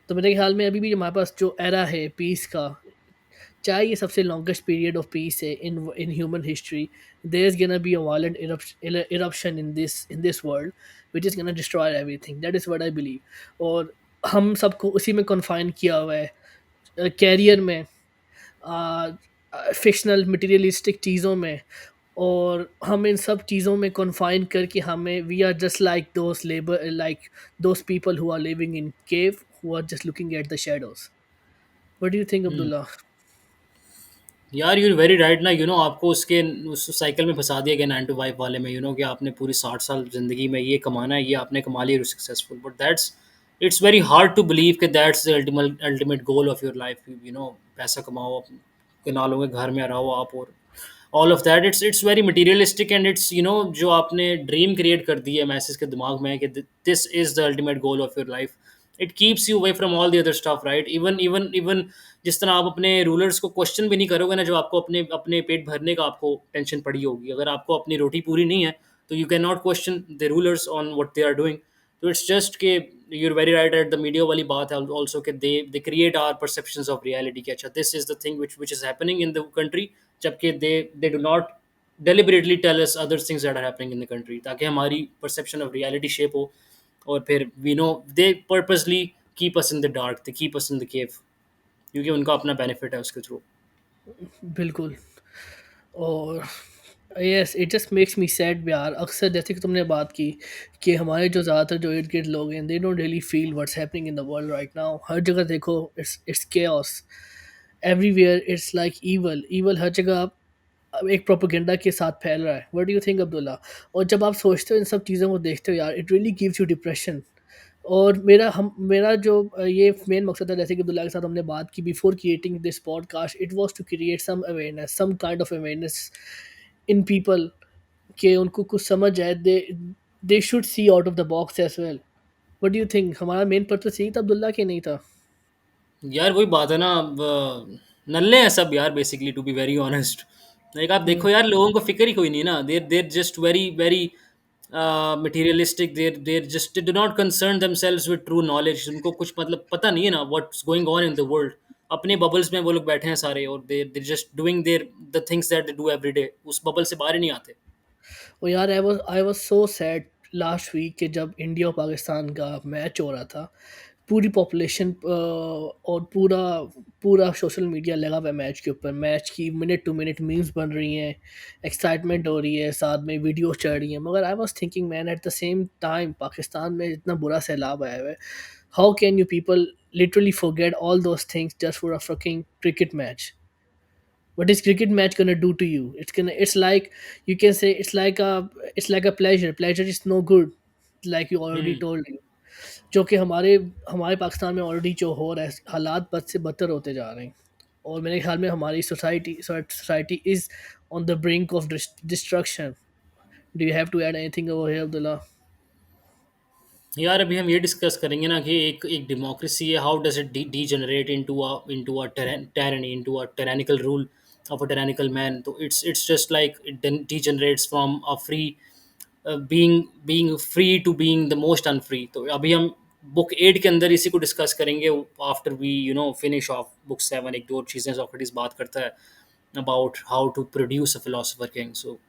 तो मेरे ख्याल में अभी भी हमारे पास जो एरा है पीस का, चाहे ये सबसे लॉन्गेस्ट पीरियड ऑफ पीस है in human history, there is gonna be a violent eruption in this world which is gonna destroy everything, that is what I believe. और हम सबको उसी में कन्फाइन किया हुआ है, कैरियर में, फिक्शनल मटेरियलिस्टिक चीज़ों में, और हम इन सब चीज़ों में कन्फाइन करके हमें we are just like those labour like those people who are living in cave, who are just looking at the shadows. What do you think hmm. Abdullah? यार यू आर वेरी राइट ना, आपको उसके उस cycle में फँसा दिया गया 9 to 5 वाले में, कि आपने पूरी 60 साल ज़िंदगी में ये कमाना है, ये आपने कमा लिया, you successful, but that's it's very hard to believe कि that's the ultimate goal of your life. पैसा कमाओ, किनालों के घर में रहो आप, और all of that, it's very materialistic, and it's जो आपने ड्रीम क्रिएट कर दी है मैसेज के दिमाग में कि this is the ultimate goal of your life. It keeps you away from all the other stuff, right? Even even even जिस तरह आप अपने रूलर्स को क्वेश्चन भी नहीं करोगे ना, जो आपको अपने अपने पेट भरने का आपको टेंशन पड़ी होगी, अगर आपको अपनी रोटी पूरी नहीं है, तो you can not question the rulers on what they are doing. तो इट्स जस्ट के you are very right at the media वाली बात है ऑल्सो, कि they create our perceptions of reality कि अच्छा this is the thing which is happening in the country, जबकि they do not deliberately tell us other things that are happening in the country, ताकि हमारी perception of reality shape हो, और फिर they purposely keep us in the dark, they keep us in the cave, क्योंकि उनका अपना benefit है उसके थ्रू। बिल्कुल। और yes, it just makes me sad यार, अक्सर जैसे कि तुमने बात की कि हमारे जो ज़्यादातर जो इर्द गिर्द लोग हैं, they don't really feel what's happening in the world right now. हर जगह देखो, it's chaos everywhere, it's like evil evil हर जगह अब एक प्रोपेगेंडा के साथ फैल रहा है। What do you think Abdullah? और जब आप सोचते हो इन सब चीज़ों को देखते हो यार, it really gives you depression. और मेरा जो ये मेन मकसद है, जैसे कि अब्दुल्ला के साथ हमने बात की before creating this podcast, it was to create some awareness, some kind of awareness in people, कि उनको कुछ समझ आए, they should see out of the box as well. What do you think? हमारा मेन पर्पस यही था अब्दुल्ला, कि नहीं था? यार वही बात है ना, अब नल्ले हैं सब यार, basically to be very honest. Like आप हुँ। देखो यार, लोगों को फिक्र ही कोई नहीं ना, they're just very very materialistic, they're just do not concern themselves with true knowledge, उनको कुछ मतलब पता नहीं है ना what's going on in the world. अपने बबल्स में वो लोग बैठे हैं सारे, और they're just doing their the things that they do every day, उस बबल से बाहर ही नहीं आते। और यार I was so sad last week कि जब इंडिया और पाकिस्तान का मैच हो रहा था, पूरी पॉपुलेशन और पूरा पूरा सोशल मीडिया लगा हुआ है मैच के ऊपर। मैच की मिनट टू मिनट मीम्स बन रही हैं, एक्साइटमेंट हो रही है, साथ में वीडियोस चल रही हैं। मगर I was thinking man, at the same time Pakistan में इतना बुरा सैलाब आया हुआ है। How can you people literally forget all those things just for a fucking cricket match? What is cricket match gonna do to you? It's like, you can say it's like a pleasure. Pleasure is no good, like you already hmm. told you. जो कि हमारे हमारे पाकिस्तान में already जो हो रहा है, हालात बद से बदतर होते जा रहे हैं। और मेरे ख्याल में हमारी society is on the brink of destruction. Do you have to add anything over here, Abdullah? यार अभी हम ये डिस्कस करेंगे ना कि एक एक डेमोक्रेसी है, how does it degenerate into a tyranny, into a tyrannical rule of a tyrannical man. तो it's just like it degenerates from a free being free to being the most unfree. तो अभी हम book 8 के अंदर इसी को discuss करेंगे. After we finish of book 7 एक दो और चीज़ें सॉक्रेटिस बात करता है about how to produce a philosopher king. So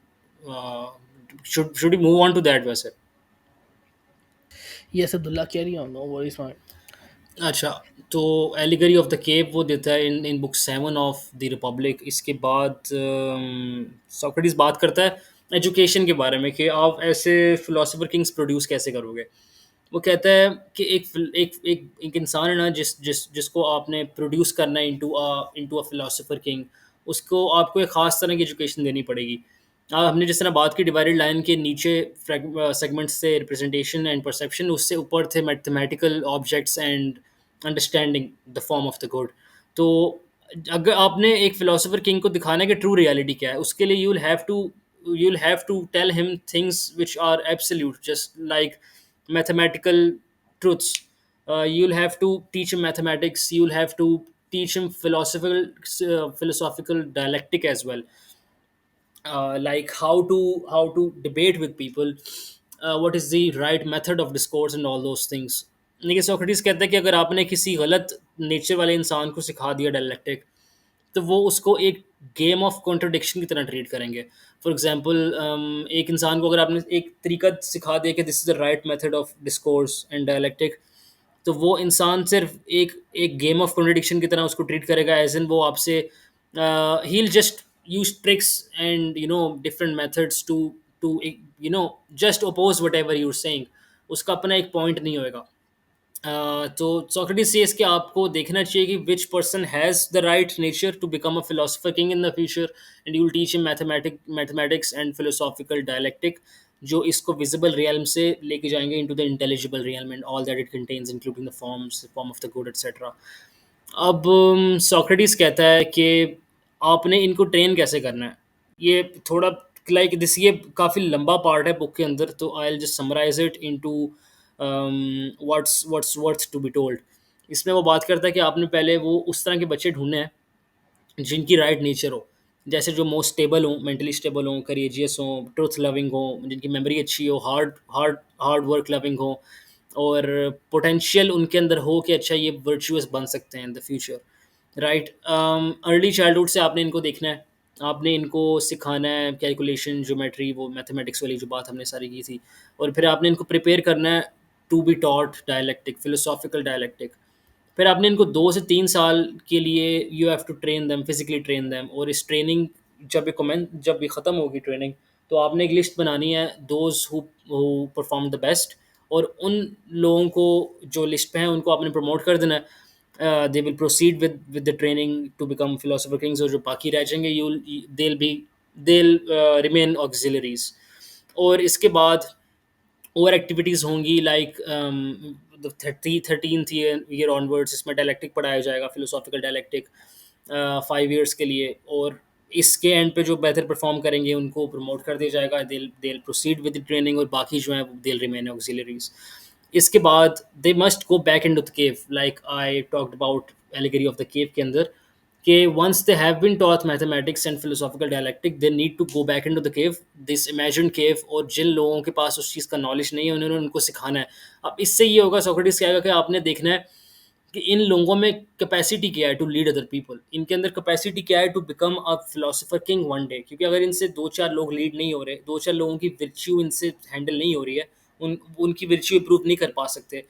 should we move on to that वैसे. Yes, Abdullah, carry on. No worries, man. अच्छा, तो एलिगरी ऑफ द केव वो देता है in in book 7 of the Republic. इसके बाद सोक्रेटिस बात करता है एजुकेशन के बारे में कि आप ऐसे फिलोसोफर किंग्स प्रोड्यूस कैसे करोगे. वो कहता है कि एक इंसान है ना, जिसको आपने प्रोड्यूस करना है इनटू अ फिलोसोफर किंग, उसको आपको एक ख़ास तरह की एजुकेशन देनी पड़ेगी. हमने जिस तरह बात की डिवाइडेड लाइन के नीचे सेगमेंट्स थे रिप्रेजेंटेशन एंड परसेप्शन, उससे ऊपर थे mathematical objects and understanding the form of the good. तो अगर आपने एक फिलोसोफर किंग को दिखाना है कि ट्रू रियलिटी क्या है, उसके लिए you will have to tell him things which are absolute, just like mathematical truths. You'll have to teach him mathematics. You'll have to teach him philosophical dialectic as well, like how to debate with people, what is the right method of discourse and all those things. लेकिन Socrates कहता है कि अगर आपने किसी गलत nature वाले इंसान को सिखा दिया डायलेक्टिक, तो वो उसको एक गेम ऑफ कॉन्ट्रडिक्शन की तरह ट्रीट करेंगे. फॉर एग्जांपल, एक इंसान को अगर आपने एक तरीका सिखा दिया कि this is the right method of discourse and dialectic, तो वो इंसान सिर्फ एक एक गेम ऑफ कॉन्ट्रडिक्शन की तरह उसको ट्रीट करेगा. एज इन वो आपसे he will just use tricks and different methods to just oppose whatever you're saying. उसका अपना एक पॉइंट नहीं होएगा. तो सोक्रेटिस सेज कि आपको देखना चाहिए कि which person has the right nature to become a philosopher king in the future, and you will teach him mathematics and philosophical dialectic, जो इसको विजिबल रियल्म से लेके जाएंगे into the intelligible realm and all that it contains including the form of the good etcetera. अब Socrates कहता है कि आपने इनको ट्रेन कैसे करना है. ये थोड़ा लाइक दिस, ये काफ़ी लंबा पार्ट है बुक के अंदर, तो I will just summarize it into what's worth to be told. इसमें वो बात करता है कि आपने पहले वो उस तरह के बच्चे ढूंढने हैं जिनकी राइट नेचर हो, जैसे जो मोस्ट स्टेबल हों, मेंटली स्टेबल हों, करेजियस हों, ट्रुथ लविंग हों, जिनकी मेमोरी अच्छी हो, hard hard hard work loving हो, और पोटेंशियल उनके अंदर हो कि अच्छा ये वर्चुअस बन सकते हैं इन the future. Right, early childhood से आपने इनको देखना है. आपने इनको सिखाना है कैलकुलेशन, ज्योमेट्री, वो मैथमेटिक्स वाली जो बात हमने सारी की थी. और फिर आपने इनको प्रिपेयर करना है to be taught dialectic, philosophical dialectic. फिर आपने इनको 2 से 3 साल के लिए you have to train them, physically train them. और इस ट्रेनिंग जब ये ख़त्म होगी ट्रेनिंग, तो आपने एक लिस्ट बनानी है those who perform the best, और उन लोगों को जो लिस्ट पे हैं उनको आपने प्रमोट कर देना है. They will proceed with the training to become philosopher kings, और जो बाकी रह जाएंगे यू दे रिमेन ऑक्सिलरीज. और इसके बाद और एक्टिविटीज़ होंगी लाइक थर्टीन ईयर ऑनवर्ड्स, इसमें डायलेक्टिक पढ़ाया जाएगा, फिलोसॉफिकल डायलेक्टिक 5 ईयर्स के लिए. और इसके एंड पे जो बेहतर परफॉर्म करेंगे उनको प्रमोट कर दिया जाएगा, they proceed with the training, और बाकी जो है दे रिमेन ऑक्सिलरीज. इसके बाद they must go back into the cave, like I talked about allegory of the cave के अंदर, कि once they have been taught mathematics and philosophical dialectic, they need to go back into the cave, this imagined cave. और जिन लोगों के पास उस चीज़ का knowledge नहीं है उन्होंने उनको सिखाना है. अब इससे ये होगा, सोक्रेटिस कहेगा कि आपने देखना है कि इन लोगों में कैपेसिटी क्या है टू लीड अदर पीपल, इनके अंदर कैपेसिटी क्या है to become a philosopher king one day. क्योंकि अगर इनसे 2-4 लोग लीड नहीं हो रहे, 2-4 लोगों की विर्च्यू इनसे हैंडल नहीं हो रही है, उनकी विर्च्यू इम्प्रूव नहीं कर पा सकते,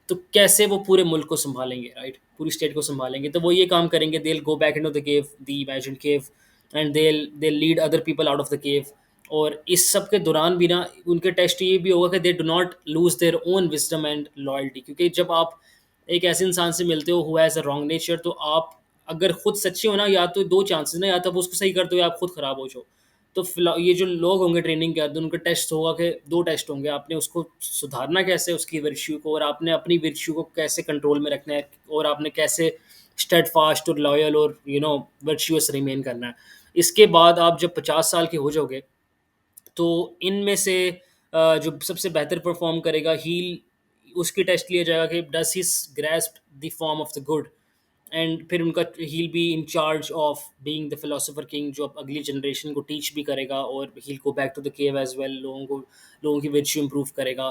तो कैसे वो पूरे मुल्क को सँभालेंगे, राइट? पूरी स्टेट को सँभालेंगे. तो वो ये काम करेंगे, they will go back into the cave, the imagined cave, and they will lead other people out of the cave. और इस सब के दौरान भी ना उनके टेस्ट ये भी होगा कि दे do not lose their own wisdom and loyalty. क्योंकि जब आप एक ऐसे इंसान से मिलते हो who has a wrong nature, तो आप अगर खुद सच्चे हो ना, या तो 2 चांसेस ना, या तो आप उसको सही करते हो या आप खुद ख़राब हो जाओ. तो ये जो लोग होंगे ट्रेनिंग के अंदर, उनका टेस्ट होगा कि 2 टेस्ट होंगे, आपने उसको सुधारना कैसे उसकी वर्च्यू को, और आपने अपनी वर्च्यू को कैसे कंट्रोल में रखना है, और आपने कैसे स्टेडफास्ट और लॉयल और वर्चुअस रिमेन करना है। इसके बाद आप जब 50 साल के हो जाओगे, तो इनमें से जो सबसे बेहतर परफॉर्म करेगा, हील उसकी टेस्ट लिया जाएगा कि does he grasp the form of the good. And फिर उनका he'll be in charge of being the philosopher king, जो अब अगली जनरेशन को टीच भी करेगा, और he'll go back to the cave as well, लोगों की वर्च्यू इंप्रूव करेगा।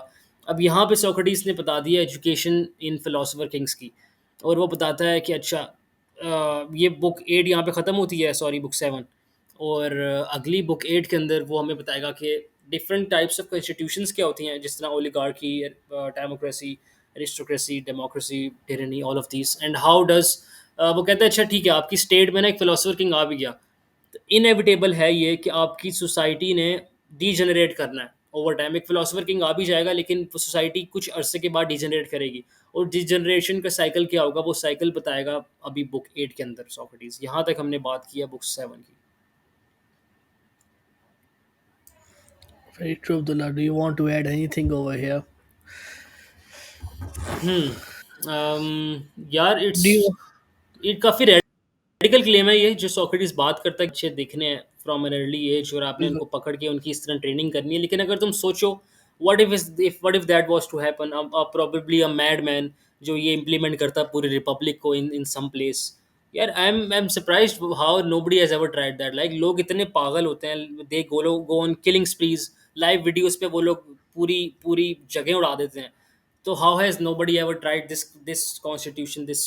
अब यहाँ पे सोक्रेटिस ने बता दिया एजुकेशन इन फिलोसोफर किंग्स की, और वो बताता है कि अच्छा, ये बुक 8 यहाँ पे ख़त्म होती है, सॉरी बुक 7, और अगली बुक 8 के अंदर वो हमें बताएगा कि डिफरेंट टाइप्स ऑफ कॉन्स्टिट्यूशंस क्या होती हैं, जिस तरह oligarchy, democracy, aristocracy, democracy, tyranny, all of these, and how does, वो कहता है अच्छा ठीक है, आपकी स्टेट में ना एक फिलोसफर किंग आ भी गया, तो इनएविटेबल है ये कि आपकी सोसाइटी ने डीजनरेट करना है ओवर टाइम। एक फिलोसफर किंग आ भी जाएगा, लेकिन सोसाइटी कुछ अरसे के बाद डीजनरेट करेगी, और डिजनरेशन का साइकिल क्या होगा, वो साइकिल बताएगा अभी बुक 8 के अंदर सोक्रेटिस। यहाँ तक हमने बात की है बुक 7 की। Very true, Abdullah. Do you want to add anything over here? यार Do you? काफ़ी रेडिकल क्लेम है ये, जो सोक्रेटिस बात करता है कि अच्छे दिखने हैं फ्रॉम एन अर्ली एज, और आपने उनको पकड़ के उनकी इस तरह ट्रेनिंग करनी है। लेकिन अगर तुम सोचो, what if that was to happen, probably a mad man जो ये इम्प्लीमेंट करता पूरी रिपब्लिक को इन इन सम प्लेस। यार I am surprised how nobody has ever tried that. Like लोग इतने पागल होते हैं, they go on killing sprees, live videos पे वो लोग पूरी पूरी जगह उड़ा देते हैं। तो how has nobody ever tried this constitution, this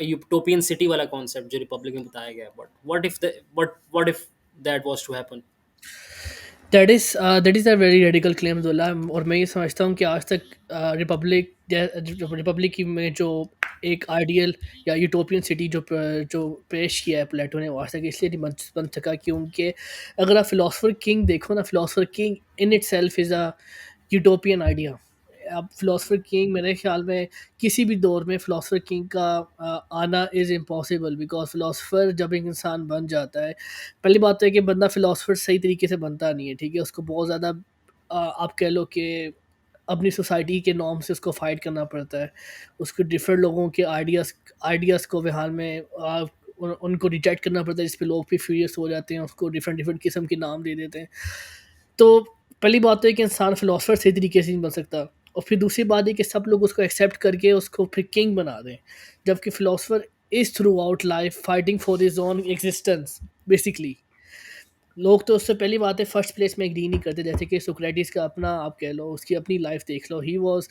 utopian city वाला concept जो रिपब्लिक में बताया गया है? But what if that was to happen? That is a very radical claim Dulla. और मैं ये समझता हूँ कि आज तक रिपब्लिक की में जो एक आइडियल या यूटोपियन सिटी जो पेश किया है प्लेटो ने, वो आज तक इसलिए नहीं बन सका कि उनके, अगर आप फिलोसफर किंग देखो ना, philosopher king in it self is a utopian idea. अब फिलोसफर किंग मेरे ख्याल में किसी भी दौर में फिलोसफर किंग का आना इज़ इम्पॉसिबल, बिकॉज फिलोसफर जब एक इंसान बन जाता है, पहली बात तो है कि बंदा फिलोसफर सही तरीके से बनता नहीं है, ठीक है? उसको बहुत ज़्यादा आप कह लो कि अपनी सोसाइटी के नॉर्म से उसको फाइट करना पड़ता है। उसको डिफरेंट लोगों के आइडियाज़ को बिहार में उनको रिजेक्ट करना पड़ता है, जिस पे लोग भी फ्यूरियस हो जाते हैं, उसको डिफरेंट डिफरेंट किस्म के नाम दे देते हैं। तो पहली बात तो है कि इंसान फिलोसफर सही तरीके से नहीं बन सकता, और फिर दूसरी बात है कि सब लोग उसको एक्सेप्ट करके उसको फिर किंग बना दें, जबकि philosopher is through out life fighting for his own existence basically. लोग तो उससे पहली बात है फर्स्ट प्लेस में एग्री नहीं करते, जैसे कि सोक्रेटिस का अपना आप कह लो, उसकी अपनी लाइफ देख लो, he was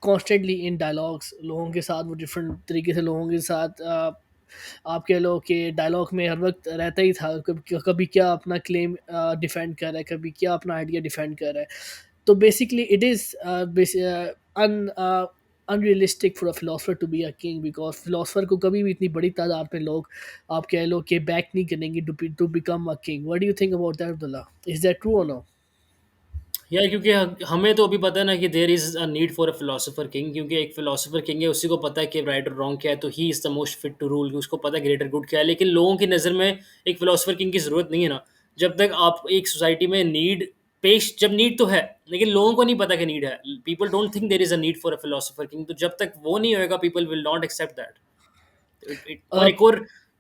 constantly in dialogues लोगों के साथ, वो डिफरेंट तरीके से लोगों के साथ आप कह लो कि डायलॉग में हर वक्त रहता ही था। कभी कभी क्या अपना क्लेम डिफेंड कर रहा है, कभी क्या अपना आइडिया डिफेंड कर रहा है। तो basically it is unrealistic for a philosopher to be a king, because philosopher को कभी भी इतनी बड़ी तादाद में लोग आप कह लो कि बैक नहीं करेंगे to become a king. What do you think about that, Abdullah? Is that true और नो? यार क्योंकि हमें तो अभी पता है ना कि there is a need for a philosopher king, क्योंकि एक फिलोसोफर किंग है, उसी को पता है कि राइट और रॉन्ग क्या है, तो he is the most fit to rule, उसको पता है ग्रेटर गुड क्या है। लेकिन लोगों की नज़र में एक फिलोसोफर किंग की ज़रूरत नहीं है ना, जब तक आप एक सोसाइटी में नीड पेश, जब नीड तो है लेकिन लोगों को नहीं पता कि नीड है, people don't think there is a need for a philosopher king, तो जब तक वो नहीं होएगा people will not accept that. और एक और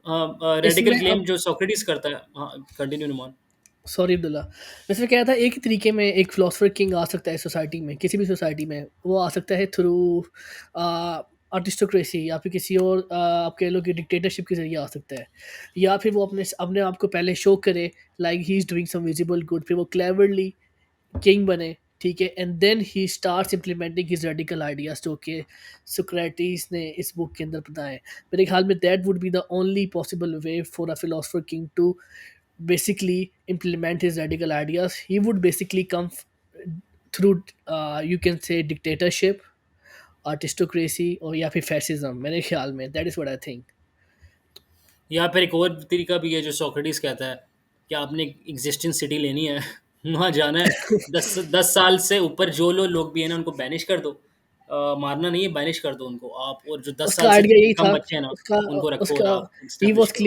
रेडिकल इसमें क्लेम अब जो सोक्रेटिस करता है, हाँ कंटिन्यू नुमान। सॉरी अब्दुल्ला, वैसे क्या था, एक ही तरीके में एक फिलोसफर किंग आ सकता है सोसाइटी में, किसी भी सोसाइटी में वो आ सकता है थ्रू आर्टिस्टोक्रेसी, या फिर किसी और आप कह लो कि डिक्टेटरशिप के जरिए आ सकता है, या फिर वो अपने अपने आप को पहले शो करे like he is doing some visible good, फिर वो क्लेवरली किंग बने, ठीक है, and then he starts implementing his radical ideas जो कि सोक्रेटिस ने इस बुक के अंदर बताए। मेरे ख्याल में that would be the only possible way for a philosopher king to basically implement his radical ideas. He would basically come through you can say dictatorship, aristocracy, और या फिर fascism, मेरे ख्याल में that is what I think. या फिर एक और तरीका भी है जो सोक्रेटिस कहता है कि आपने एग्जिस्टिंग सिटी लेनी है, वहाँ जाना है, 10 10 साल से ऊपर जो लोग भी हैं ना उनको बैनिश कर दो, मारना नहीं है, बैनिश कर दो उनको आप, और जो 10 साल उसका से आइडिया यही था। कम बच्चे हैं ना, उसका उनको रखो और उसका आप एस्टेब्लिश करो।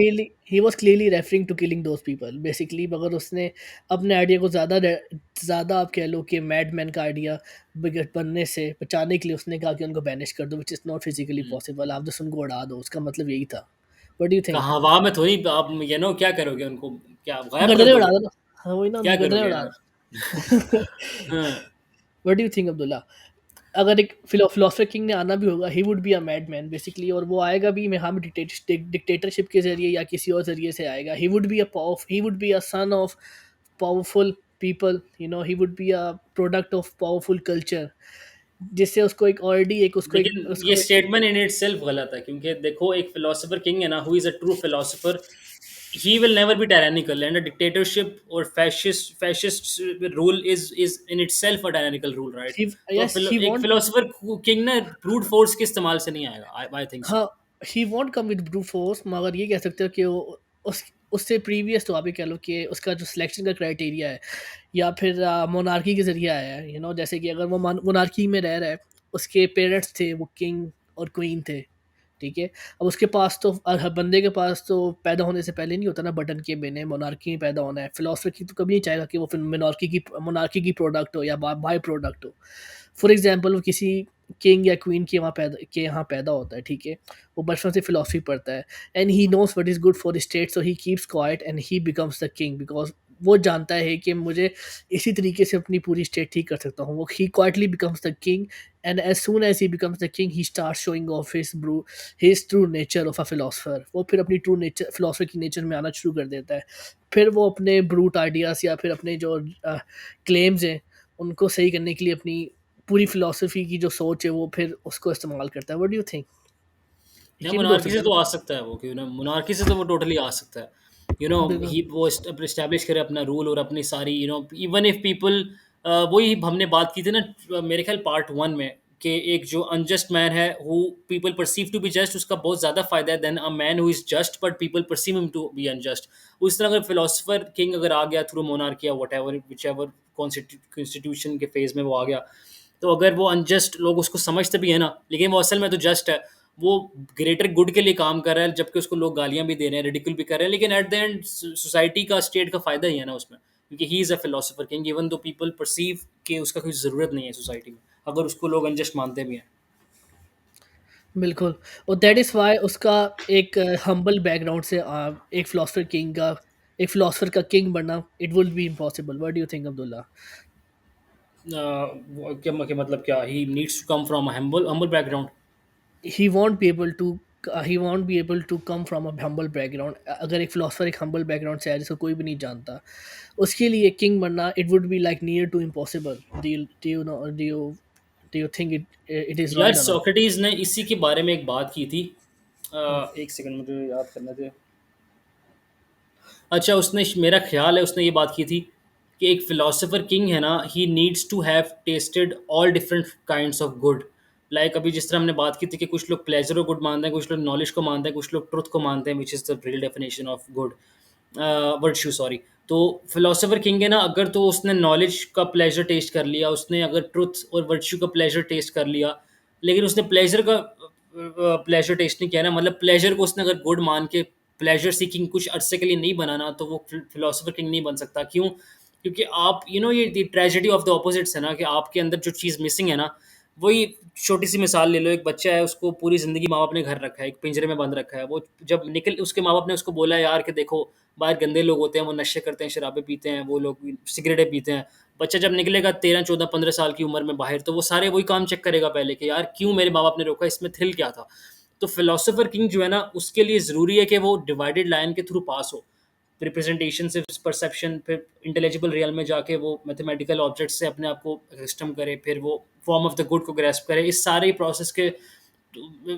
He was clearly referring to killing those people basically, मगर उसने अपने आइडिया को ज़्यादा आप कह लो कि मैडमैन का आइडिया बिगट बनने से बचाने के लिए उसने कहा कि उनको बैनिश कर दो, which is not physically hmm. Possible, आप जस्ट उनको उड़ा दो, उसका मतलब यही था। What do you think? कहाँ हवा में थोड़ी आप क्या करोगे उनको? क्या गायब कर गर्दनें उड़ा दोगे? दो ना। हाँ, वही ना, क्या गर्दनें करोगे उड़ा यार? दो। हाँ, what do you think Abdullah? अगर एक फिलोसोफर किंग ने आना भी होगा, he would be a madman basically, और वो आएगा भी में हम डिक्टेटरशिप के ज़रिए या किसी और ज़रिए से आएगा। ही would be a son of powerful people, you know, he would be a product of powerful culture, जिससे उसको एक ऑलरेडी एक लेकिन ये उसको स्टेटमेंट इन इटसेल्फ गलत है, क्योंकि देखो एक फिलोसोफर किंग है ना, who is a true philosopher, he will never be tyrannical, and a dictatorship or fascist rule is in itself a tyrannical rule, right? ही तो यस ही एक वांट फिलोसोफर किंग ना ब्रूट फोर्स के इस्तेमाल से नहीं आएगा, आई थिंक सो। हाँ, he won't come with brute force, मगर ये कह सकते हो कि वो उस उससे प्रीवियस तो आप ये कह लो कि उसका जो सिलेक्शन का क्राइटेरिया है या फिर मोनार्की के ज़रिए आया है, यू नो, जैसे कि अगर वो मोनार्की में रह रहा है, उसके पेरेंट्स थे, वो किंग और क्वीन थे, ठीक है? अब उसके पास तो हर बंदे के पास तो पैदा होने से पहले नहीं होता ना बटन के बिना, मोनार्की में पैदा होना है। फिलॉसफर की तो कभी नहीं चाहेगा कि वो फिर मोनार्की की प्रोडक्ट हो या बाय प्रोडक्ट हो। फॉर एग्ज़ाम्पल वो किसी किंग या क्वीन के यहाँ पैदा होता है, ठीक है? वो बचपन से फिलॉसफी पढ़ता है and he knows what is good for the state, so he keeps quiet and he becomes the king, because वो जानता है कि मुझे इसी तरीके से अपनी पूरी स्टेट ठीक कर सकता हूँ। वो he quietly becomes the king and as soon as he becomes the king he starts showing off his true nature of a philosopher. वो फिर अपनी ट्रू नेचर फिलोसफर की नेचर में आना शुरू कर देता है। फिर वो अपने ब्रूट आइडियाज़ या फिर अपने जो क्लेम्स हैं, उनको सही करने के लिए अपनी पूरी फिलॉसफी की जो सोच है वो फिर उसको इस्तेमाल करता है। What do you think? या ये भी तो हो मोनार्की से सकता है तो ना? आ सकता है वो, क्यों ना, मोनार्की से तो वो टोटली आ सकता है। बिल्कुल। ही वो एस्टैब्लिश करे अपना रूल और अपनी सारी, इवन इफ पीपल, वही हमने बात की थी ना, मेरे ख्याल पार्ट 1 में, कि एक जो अनजस्ट मैन है who people perceive to be just, उसका बहुत ज़्यादा फायदा है then a man who is just but people perceive him to be unjust. उस तरह अगर फिलोसोफर किंग अगर आ गया थ्रू मोनार्की या व्हाटएवर व्हिचएवर कॉन्स्टिट्यूशन के फेज में वो आ गया, तो अगर वो अनजस्ट लोग उसको समझते भी है ना, लेकिन वो असल में तो जस्ट है, वो ग्रेटर गुड के लिए काम कर रहा है, जबकि उसको लोग गालियां भी दे रहे हैं, रिडिकुल भी कर रहे हैं, लेकिन एट द एंड सोसाइटी का, स्टेट का फायदा ही है ना उसमें, क्योंकि he is a philosopher king, even though people perceive कि उसका कोई ज़रूरत नहीं है सोसाइटी में, अगर उसको लोग अनजस्ट मानते भी हैं। बिल्कुल, और दैट इज़ व्हाई उसका एक हम्बल बैकग्राउंड से एक फिलोसोफर का किंग बनना it would be impossible. What do you think Abdullah? क्या मतलब, क्या he needs to come from humble humble background? He won't be able to he won't be able to come from a humble background. अगर एक philosopher एक humble background से आया जिसको कोई भी नहीं जानता, उसके लिए किंग बनना it would be like near to impossible. Do you think it is यार राइट और नॉट? सोक्रेटिस ने इसी के बारे में एक बात की थी, एक सेकंड मुझे याद करने दे। अच्छा, उसने, मेरा ख्याल है उसने ये बात की थी कि एक फिलोसोफर किंग है ना, he needs to have tested all different kinds of good. Like अभी जिस तरह हमने बात की थी कि कुछ लोग प्लेजर ऑफ गुड मानते हैं, कुछ लोग नॉलेज को मानते हैं, कुछ लोग ट्रुथ को मानते हैं, which is the real definition of good, virtue sorry. तो फिलोसोफर किंग है ना, अगर तो उसने नॉलेज का प्लेजर टेस्ट कर लिया, उसने अगर ट्रुथ और वर्च्यू का प्लेजर टेस्ट कर लिया, लेकिन उसने प्लेजर का प्लेजर टेस्ट नहीं किया ना, मतलब प्लेजर को उसने अगर गुड मान के प्लेजर सीकिंग कुछ अरसे के लिए नहीं बनाना, तो वो फिलोसोफर किंग नहीं बन सकता। क्यों? क्योंकि आप ये ट्रेजेडी ऑफ द ऑपोजिट्स है ना, कि आपके अंदर जो चीज़ मिसिंग है ना, वही, छोटी सी मिसाल ले लो, एक बच्चा है, उसको पूरी ज़िंदगी माँ बाप ने घर रखा है, एक पिंजरे में बंद रखा है, वो जब निकल, उसके माँ बाप ने उसको बोला यार कि देखो बाहर गंदे लोग होते हैं, वो नशे करते हैं, शराबें पीते हैं, वो लोग सिगरेटें पीते हैं। बच्चा जब निकलेगा 13, 14, 15 साल की उम्र में बाहर, तो वो सारे वही काम चेक करेगा पहले कि यार क्यों मेरे माँ बाप ने रोका, इसमें थ्रिल क्या था। तो फिलोसोफर किंग जो है ना, उसके लिए ज़रूरी है कि वो डिवाइडेड लाइन के थ्रू पास हो, रिप्रेजेंटेशन से परसेप्शन, फिर इंटेलिजिबल रियल में जाके वो मैथमेटिकल ऑब्जेक्ट से अपने आप को कस्टम करे, फिर वो फॉर्म ऑफ द गुड को ग्रेस्प करे। इस सारे प्रोसेस के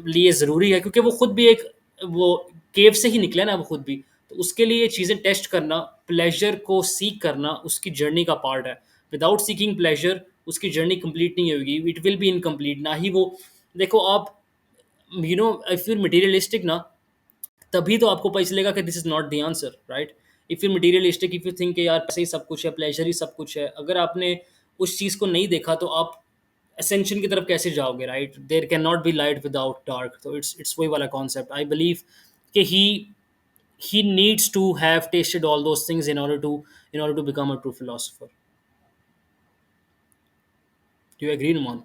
लिए ज़रूरी है, क्योंकि वो खुद भी एक, वो केव से ही निकला ना वो खुद भी, तो उसके लिए ये चीज़ें टेस्ट करना, प्लेजर को सीक करना उसकी जर्नी का पार्ट है। विदाउट सीकिंग प्लेजर उसकी जर्नी कंप्लीट नहीं होगी, इट विल बी इनकम्प्लीट। ना ही वो, देखो आप, इफ यू मटेरियलिस्टिक ना, तभी तो आपको पता चलेगा कि this is not the answer, right? If you materialistic, if you think यार पैसे ही सब कुछ है, प्लेजर ही सब कुछ है, अगर आपने उस चीज़ को नहीं देखा, तो आप एसेंशन की तरफ कैसे जाओगे, right? There can not be light without dark, तो इट्स वही वाला कॉन्सेप्ट आई बिलीव कि he needs to have tasted all those things in order to become a true philosopher. Do you agree, Numan?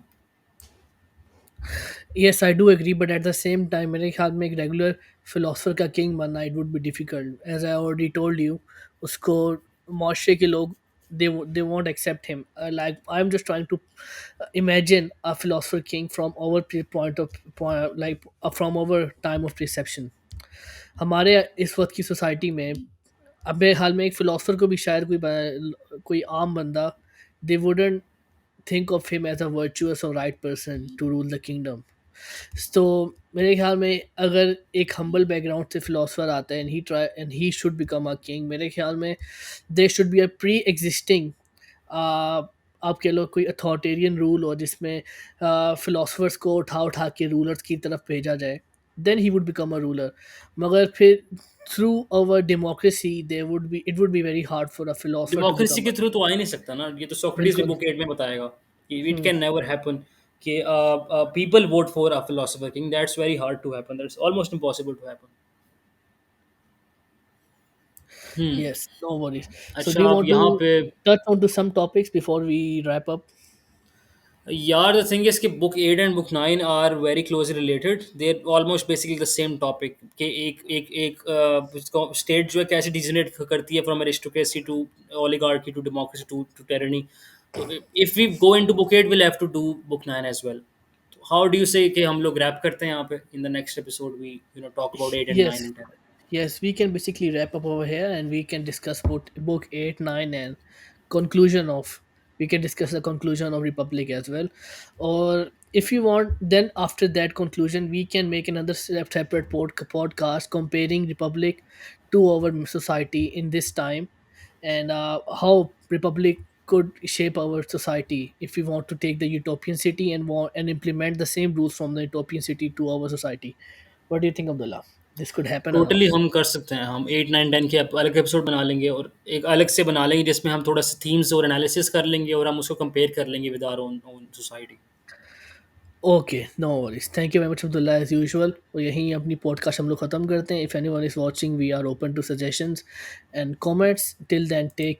Yes, I do agree, but at the same time, मेरे ख्याल में एक regular philosopher का king बनना it would be difficult as I already told you. उसको माशरे के लोग they won't accept him. Like I'm just trying to imagine a philosopher king from our point of like from our time of perception. हमारे इस वक्त की society में अबे हाल में एक फिलोसफर को भी शायद कोई आम बंदा they wouldn't think of him as a virtuous or right person to rule the kingdom. तो मेरे ख्याल में अगर एक हम्बल बैकग्राउंड से फिलोसफर आता है and he should become a king, मेरे ख्याल में there should be a pre existing आप कह लो कोई अथॉरिटेरियन रूल हो जिसमें फिलोसफर्स को उठा उठा के रूलर्स की तरफ भेजा जाए, then he would become a ruler. मगर फिर through our democracy there would be it would be very hard for a philosopher to democracy become के अ. थ्रू तो आ ही नहीं सकता ना, ये तो सोक्रेटिस भी बिल्कुल. बुक 8 में बताएगा कि it hmm. Can never happen कि people vote for a philosopher king, that's very hard to happen, that's almost impossible to happen. Hmm. Yes, no worries. So, do अच्छा, you आप want यहाँ to पे, touch on to some topics before we wrap up? यार the thing is कि book 8 and book 9 are very closely related, they are almost basically the same topic कि एक state जो है कैसे डिजनरेट करती है from aristocracy to oligarchy to democracy to tyranny. तो if we go into book 8 will have to do book 9 as well. How do you say कि हम लोग रैप करते हैं यहाँ पे, in the next episode we talk about 8 and 9 Yes, and 10. yes, we can basically wrap up over here and we can discuss book 8, 9, and conclusion of. We can discuss the conclusion of Republic as well. Or if you want, then after that conclusion, we can make another separate podcast comparing Republic to our society in this time and how Republic could shape our society if we want to take the utopian city and implement the same rules from the utopian city to our society. What do you think, Abdullah? This could happen or not? Totally हम कर सकते हैं, हम 8 9 10 के अलग episode बना लेंगे और एक अलग से बना लेंगे जिसमें हम थोड़ा सा थीम्स और एनालिसिस कर लेंगे और हम उसको कंपेयर कर लेंगे with our own own society. Okay, no worries. Thank you very much, Abdullah, as usual. और यहीं अपनी podcast हम लोग ख़त्म करते हैं. If anyone is watching, we are open to suggestions and comments. Till then, take